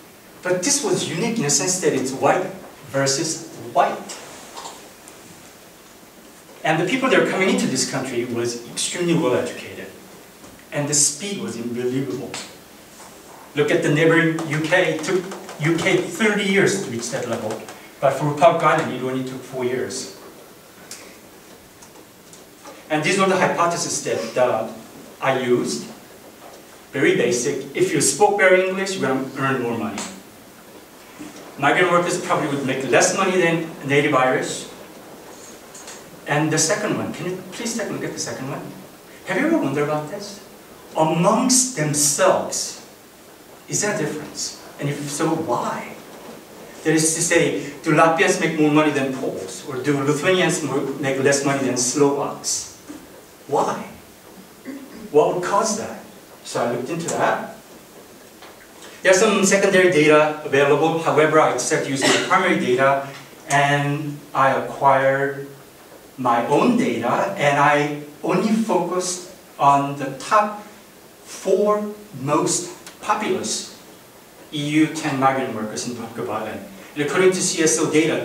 But this was unique in the sense that it's white versus white. And the people that are coming into this country was extremely well educated. And the speed was unbelievable. Look at the neighboring UK. It took UK 30 years to reach that level. But for Republic of Ireland, it only took 4 years. And these were the hypotheses that I used very basic. If you spoke better English, you're going to earn more money. Migrant workers probably would make less money than native Irish. And the second one, can you please take a look at the second one? Have you ever wondered about this? Amongst themselves, is there a difference? And if so, why? That is to say, do Latvians make more money than Poles? Or do Lithuanians make less money than Slovaks? Why? What would cause that? So I looked into that. There's some secondary data available. However, I decided to use my primary data, and I acquired my own data, and I only focused on the top 4 most populous EU 10 migrant workers in Republic of Ireland. And according to CSO data,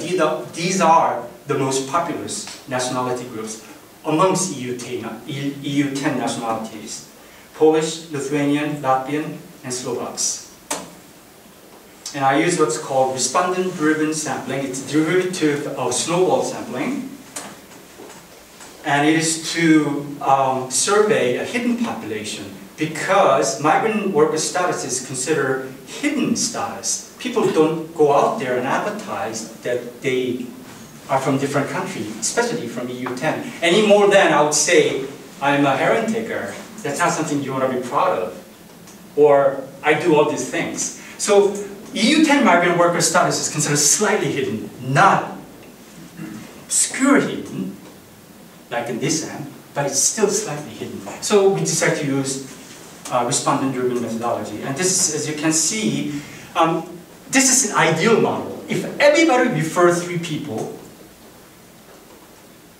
these are the most populous nationality groups amongst EU 10 nationalities: Polish, Lithuanian, Latvian, and Slovaks. And I use what's called respondent-driven sampling. It's a derivative of snowball sampling. And it is to survey a hidden population, because migrant worker status is considered hidden status. People don't go out there and advertise that they are from different countries, especially from EU 10. Any more than I would say, I'm a heron taker. That's not something you want to be proud of. Or, I do all these things. So, EU 10 migrant worker status is considered slightly hidden, not obscure hidden, like in this end, but it's still slightly hidden. So we decided to use respondent-driven methodology. And this is, as you can see, this is an ideal model. If everybody refers 3 people,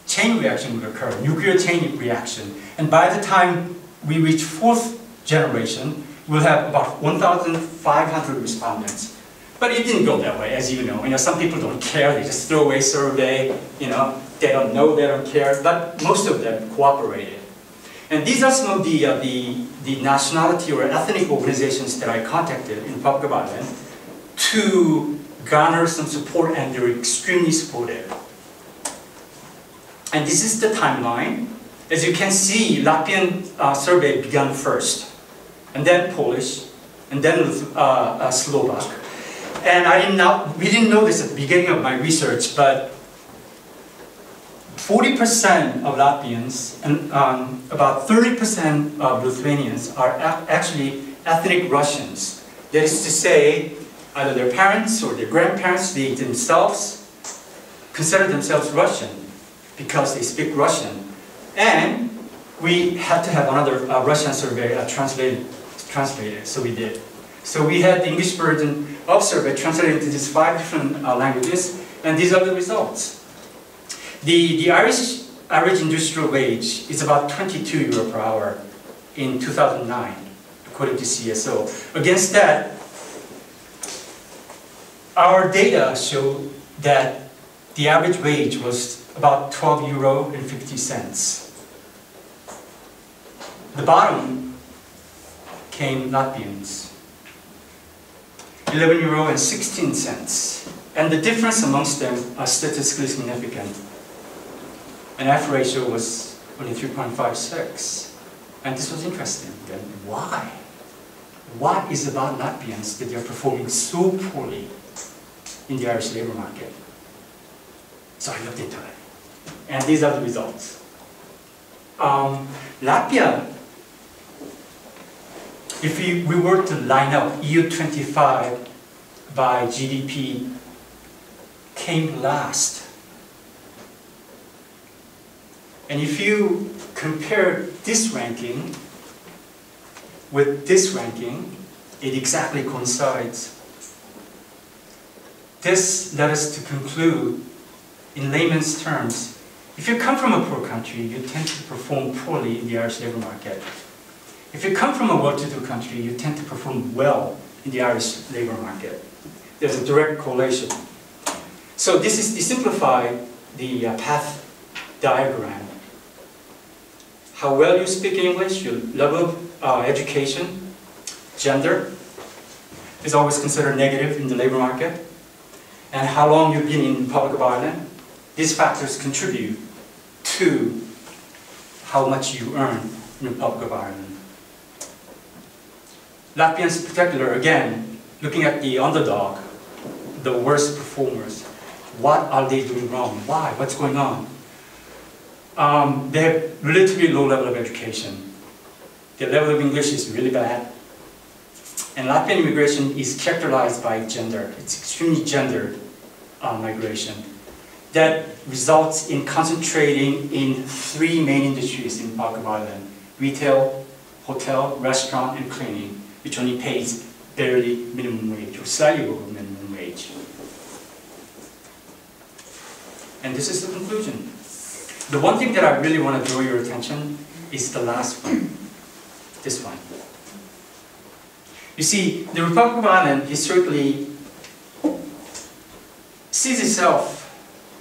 chain reaction would occur, nuclear chain reaction. And by the time we reach 4th generation, we'll have about 1,500 respondents. But it didn't go that way, as you know. Some people don't care, they just throw away survey, they don't know, they don't care, but most of them cooperated. And these are some of the nationality or ethnic organizations that I contacted in Republic of Ireland to garner some support, and they're extremely supportive. And this is the timeline. As you can see, Latvian survey began first, and then Polish, and then Slovak. And we didn't know this at the beginning of my research, but 40% of Latvians and about 30% of Lithuanians are actually ethnic Russians. That is to say, either their parents or their grandparents, they themselves consider themselves Russian because they speak Russian. And we had to have another Russian survey translated, so we did. So we had the English version of survey translated into these 5 different languages, and these are the results. The Irish average industrial wage is about 22 euro per hour in 2009, according to CSO. Against that, our data show that the average wage was about 12 euro and 50 cents. The bottom came Latvians, 11 euro and 16 cents. And the difference amongst them are statistically significant. And F ratio was only 3.56. And this was interesting. Then why? What is about Latvians that they are performing so poorly in the Irish labor market? So I looked into it. And these are the results. Latvia, if we were to line up EU 25 by GDP, came last. And if you compare this ranking with this ranking, it exactly coincides. This led us to conclude, in layman's terms, if you come from a poor country, you tend to perform poorly in the Irish labor market. If you come from a well-to-do country, you tend to perform well in the Irish labor market. There's a direct correlation. So this is to simplify the path diagram. How well you speak English, your level of education, gender is always considered negative in the labor market, and how long you've been in the Republic of Ireland. These factors contribute to how much you earn in the Republic of Ireland. Latvians in particular, again, looking at the underdog, the worst performers. What are they doing wrong? Why? What's going on? They have relatively low level of education. Their level of English is really bad. And Latvian immigration is characterized by gender. It's extremely gendered migration. That results in concentrating in three main industries in Balkan Island: retail, hotel, restaurant, and cleaning, which only pays barely minimum wage or slightly over minimum wage. And this is the conclusion. The one thing that I really want to draw your attention is the last one, this one. You see, the Republic of Ireland historically sees itself,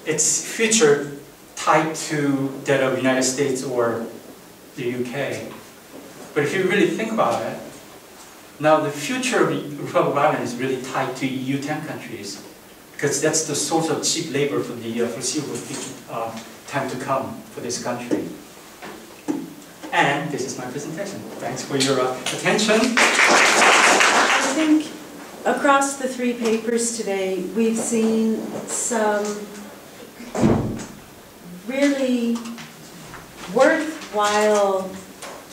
its future, tied to that of the United States or the UK. But if you really think about it, now the future of the Republic of Ireland is really tied to EU 10 countries, because that's the source of cheap labor for the foreseeable time to come for this country. And this is my presentation. Thanks for your attention.
I think across the three papers today, we've seen some really worthwhile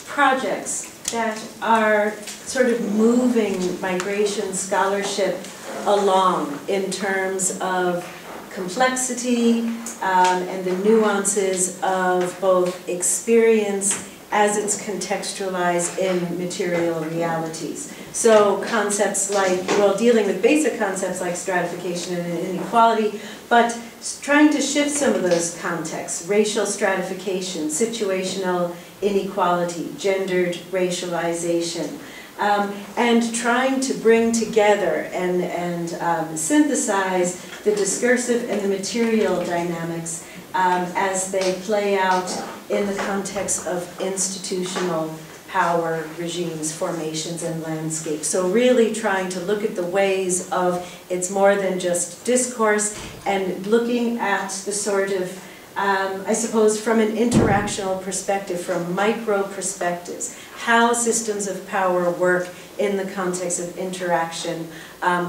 projects that are sort of moving migration scholarship along in terms of complexity and the nuances of both experience as it's contextualized in material realities. So concepts like, well, dealing with basic concepts like stratification and inequality, but trying to shift some of those contexts: racial stratification, situational inequality, gendered racialization, and trying to bring together and synthesize the discursive and the material dynamics as they play out in the context of institutional power regimes, formations, and landscapes. So really trying to look at the ways of it's more than just discourse, and looking at the sort of, I suppose, from an interactional perspective, from micro perspectives, how systems of power work in the context of interaction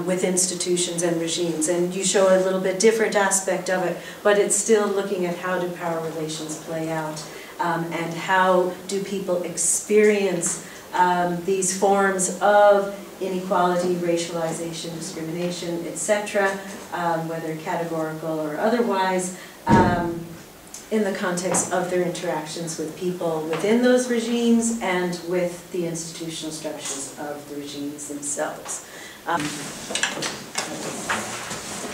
with institutions and regimes. And you show a little bit different aspect of it, but it's still looking at how do power relations play out, and how do people experience these forms of inequality, racialization, discrimination, etc., whether categorical or otherwise, in the context of their interactions with people within those regimes and with the institutional structures of the regimes themselves.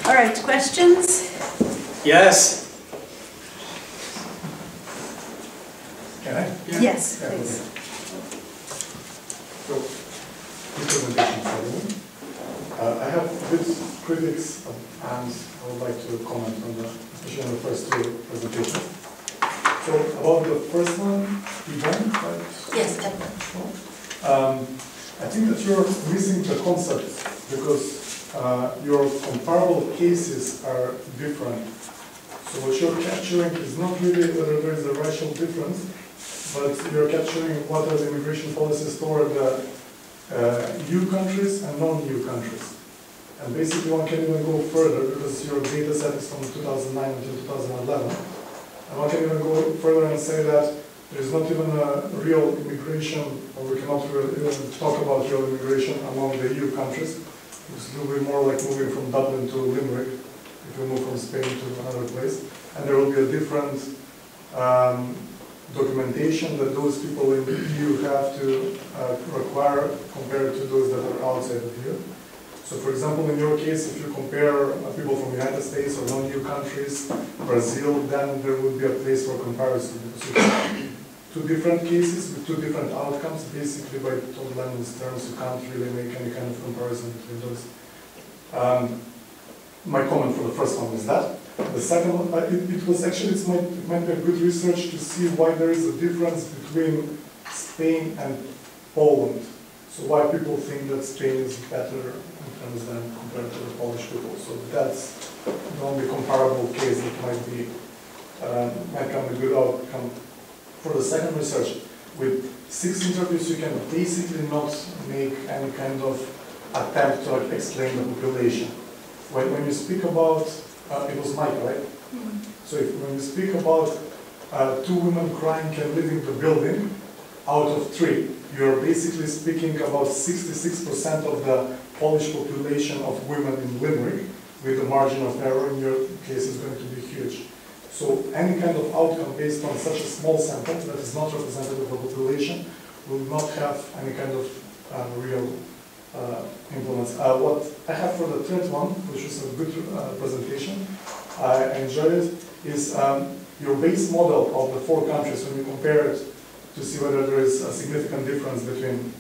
All right, questions?
Yes.
Can I?
Yes,
Yeah,
please.
okay. So, good presentation for everyone. I have bit critics and I would like to comment on the, especially on the first two presentations. So about the first one, Ebun, right?
Yes,
I think that you're missing the concept because your comparable cases are different. So what you're capturing is not really whether there is a racial difference, but you're capturing what are the immigration policies toward the EU countries and non-EU countries. And basically one can even go further because your data set is from 2009 until 2011. And one can even go further and say that there is not even a real immigration, or we cannot even talk about real immigration among the EU countries. It will be more like moving from Dublin to Limerick if you move from Spain to another place. And there will be a different documentation that those people in the EU have to require compared to those that are outside of the EU. So for example, in your case, if you compare people from the United States or non-EU countries, Brazil, then there would be a place for comparison. Because you have two different cases with two different outcomes, basically by total layman's terms, you can't really make any kind of comparison between those. My comment for the first one is that. The second one, it was actually, it might be a good research to see why there is a difference between Spain and Poland. So why people think that Spain is better in terms than compared to the Polish people. So that's the only comparable case that might be might come a good outcome. For the second research with 6 interviews, you can basically not make any kind of attempt to explain the population. When you speak about, it was Majka, right?
Mm.
So when you speak about 2 women crying can live in the building, out of 3, you're basically speaking about 66% of the Polish population of women in Limerick, with the margin of error in your case is going to be huge. So any kind of outcome based on such a small sample that is not representative of the population will not have any kind of real influence. What I have for the third one, which is a good presentation, I enjoyed it, is your base model of the 4 countries when you compare it to see whether there is a significant difference between,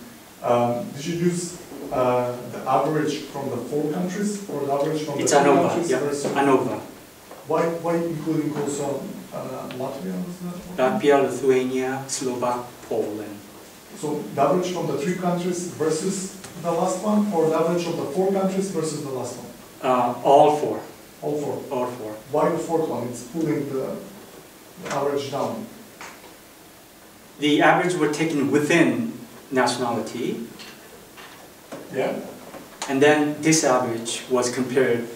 did you use the average from the 4 countries or the average from the 2 countries?
It's ANOVA.
Why including also Latvia?
Latvia, Lithuania, Slovak, Poland.
So the average from the 3 countries versus the last one, or the average of the 4 countries versus the last one?
All 4.
All 4.
All 4.
Why the 4th one? It's pulling the average down.
The average were taken within nationality,
Yeah.
and then this average was compared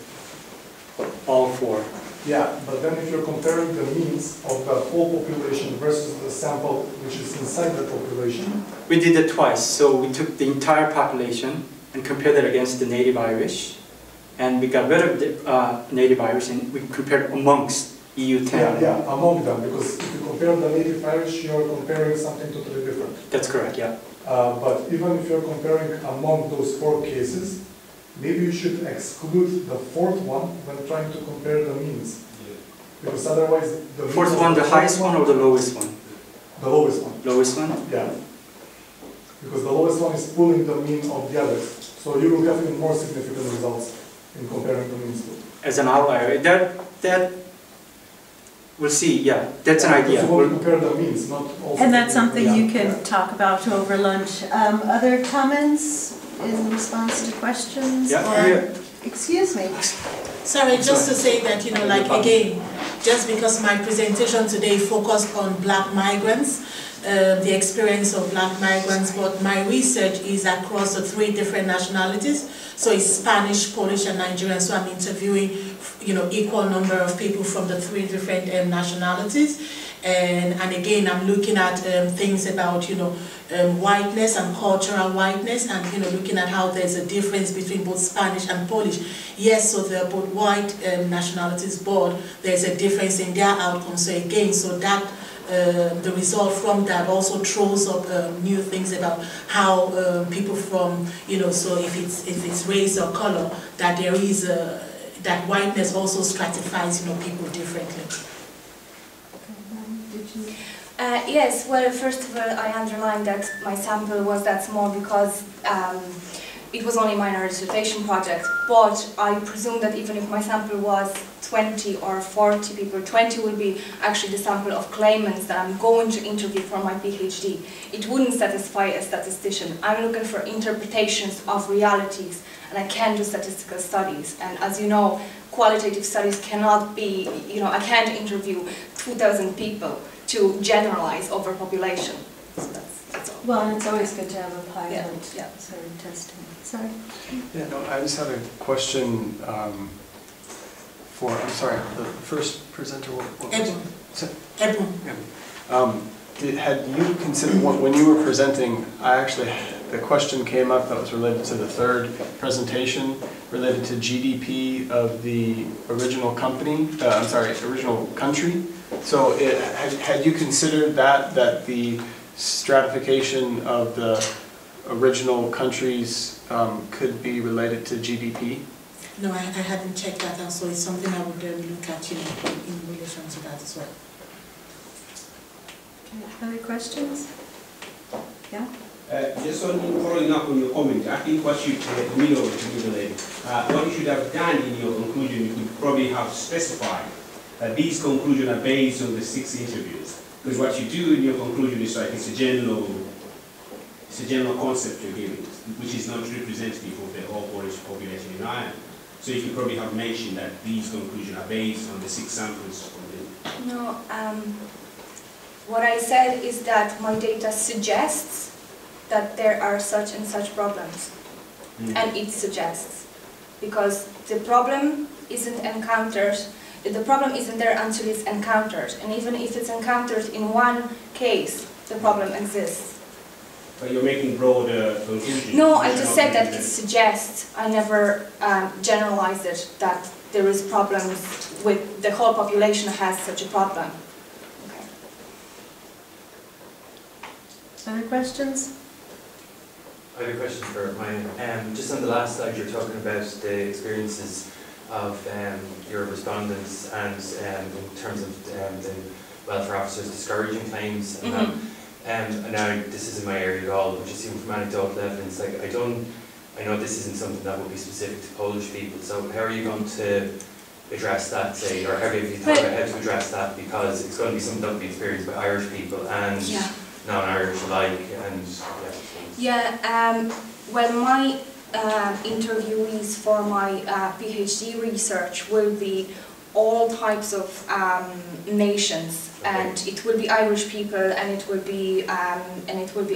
all 4.
Yeah, but then if you're comparing the means of the whole population versus the sample which is inside the population.
We did it twice, so we took the entire population and compared it against the native Irish, and we got rid of the native Irish and we compared amongst EU 10.
Yeah, among them, because if you compare the native Irish, you're comparing something totally different.
That's correct, yeah.
But even if you're comparing among those 4 cases, maybe you should exclude the 4th one when trying to compare the means. Because otherwise the
4th one, the highest one or the lowest one?
The lowest one.
Lowest one?
Yeah. Because the lowest one is pulling the mean of the others. So you will have even more significant results in comparing the means too.
As an outlier. That we'll see, yeah. That's an idea.
So we'll compare the means, not also.
And that's something you
Yeah.
can talk about over lunch. Other comments in response to questions?
Yeah.
Or,
Yeah.
excuse me.
Sorry, just to say that, you know, like again, just because my presentation today focused on Black migrants, the experience of Black migrants, but my research is across the 3 different nationalities. So it's Spanish, Polish, and Nigerian. So I'm interviewing, you know, equal number of people from the 3 different nationalities. And again, I'm looking at things about, you know, whiteness and cultural whiteness, and, you know, looking at how there's a difference between both Spanish and Polish. Yes, so they're both white nationalities, but there's a difference in their outcomes. So again, so that the result from that also throws up new things about how people from, you know, so if it's race or color, that there is that whiteness also stratifies, you know, people differently.
Yes, well, first of all, I underlined that my sample was that small because it was only a minor dissertation project, but I presume that even if my sample was 20 or 40 people, 20 will be actually the sample of claimants that I'm going to interview for my PhD. It wouldn't satisfy a statistician. I'm looking for interpretations of realities, and I can't do statistical studies. And as you know, qualitative studies cannot be, you know, I can't interview 2,000 people to generalize overpopulation. So that's all.
Well, and it's always good to have a pilot
Yeah.
sort of testing. Sorry.
Yeah, no, I just had a question for, I'm sorry, the first presenter, what was it?
Ebun.
Had you considered, when you were presenting, the question came up that was related to the third presentation, related to GDP of the original company, original country. So had you considered that the stratification of the original countries could be related to GDP?
No, I hadn't checked that out, so it's something I would look at, you know, in relation to that as well.
Other questions? Yeah?
Just following up on your comment, I think what you what you should have done in your conclusion, you could probably have specified that these conclusions are based on the 6 interviews. Because what you do in your conclusion is like it's a general concept you're giving, which is not representative of the whole Polish population in Ireland. So you could probably have mentioned that these conclusions are based on the 6 samples from the...
No, What I said is that my data suggests that there are such and such problems. And it suggests. Because the problem isn't encountered, the problem isn't there until it's encountered. And even if it's encountered in one case, the problem exists.
But you're making broader conclusions.
No, I just said that it suggests. I never generalized it, that there is problems with the whole population has such a problem. Okay.
Other questions?
I have a question for Maya. Just on the last slide, you're talking about the experiences of your respondents and in terms of the welfare officers discouraging claims. And now this isn't my area at all, but just even from anecdotal evidence, like I know this isn't something that would be specific to Polish people. So how are you going to address that, say, or have you thought about how to address that? Because it's going to be something that will be experienced by Irish people and non-Irish alike, and
well, my interviewees for my PhD research will be all types of nations, and it will be Irish people, and it will be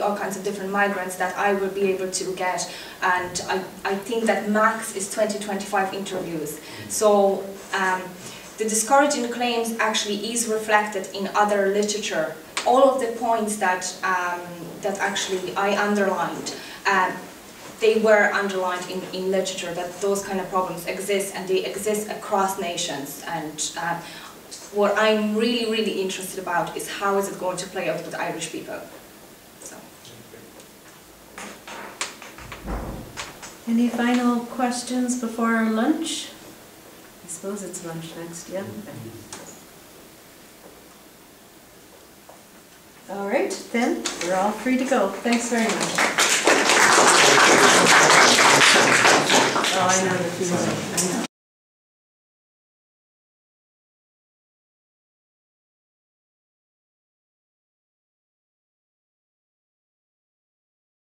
all kinds of different migrants that I will be able to get, and I think that max is 20-25 interviews. So the discouraging claims actually is reflected in other literature. All of the points that that actually I underlined, they were underlined in literature, that those kind of problems exist, and they exist across nations. And what I'm really, really interested about is how is it going to play out with Irish people. So.
Any final questions before our lunch? I suppose it's lunch next, yeah? All right, then, we're all free to go. Thanks very much. Oh, I know the feeling.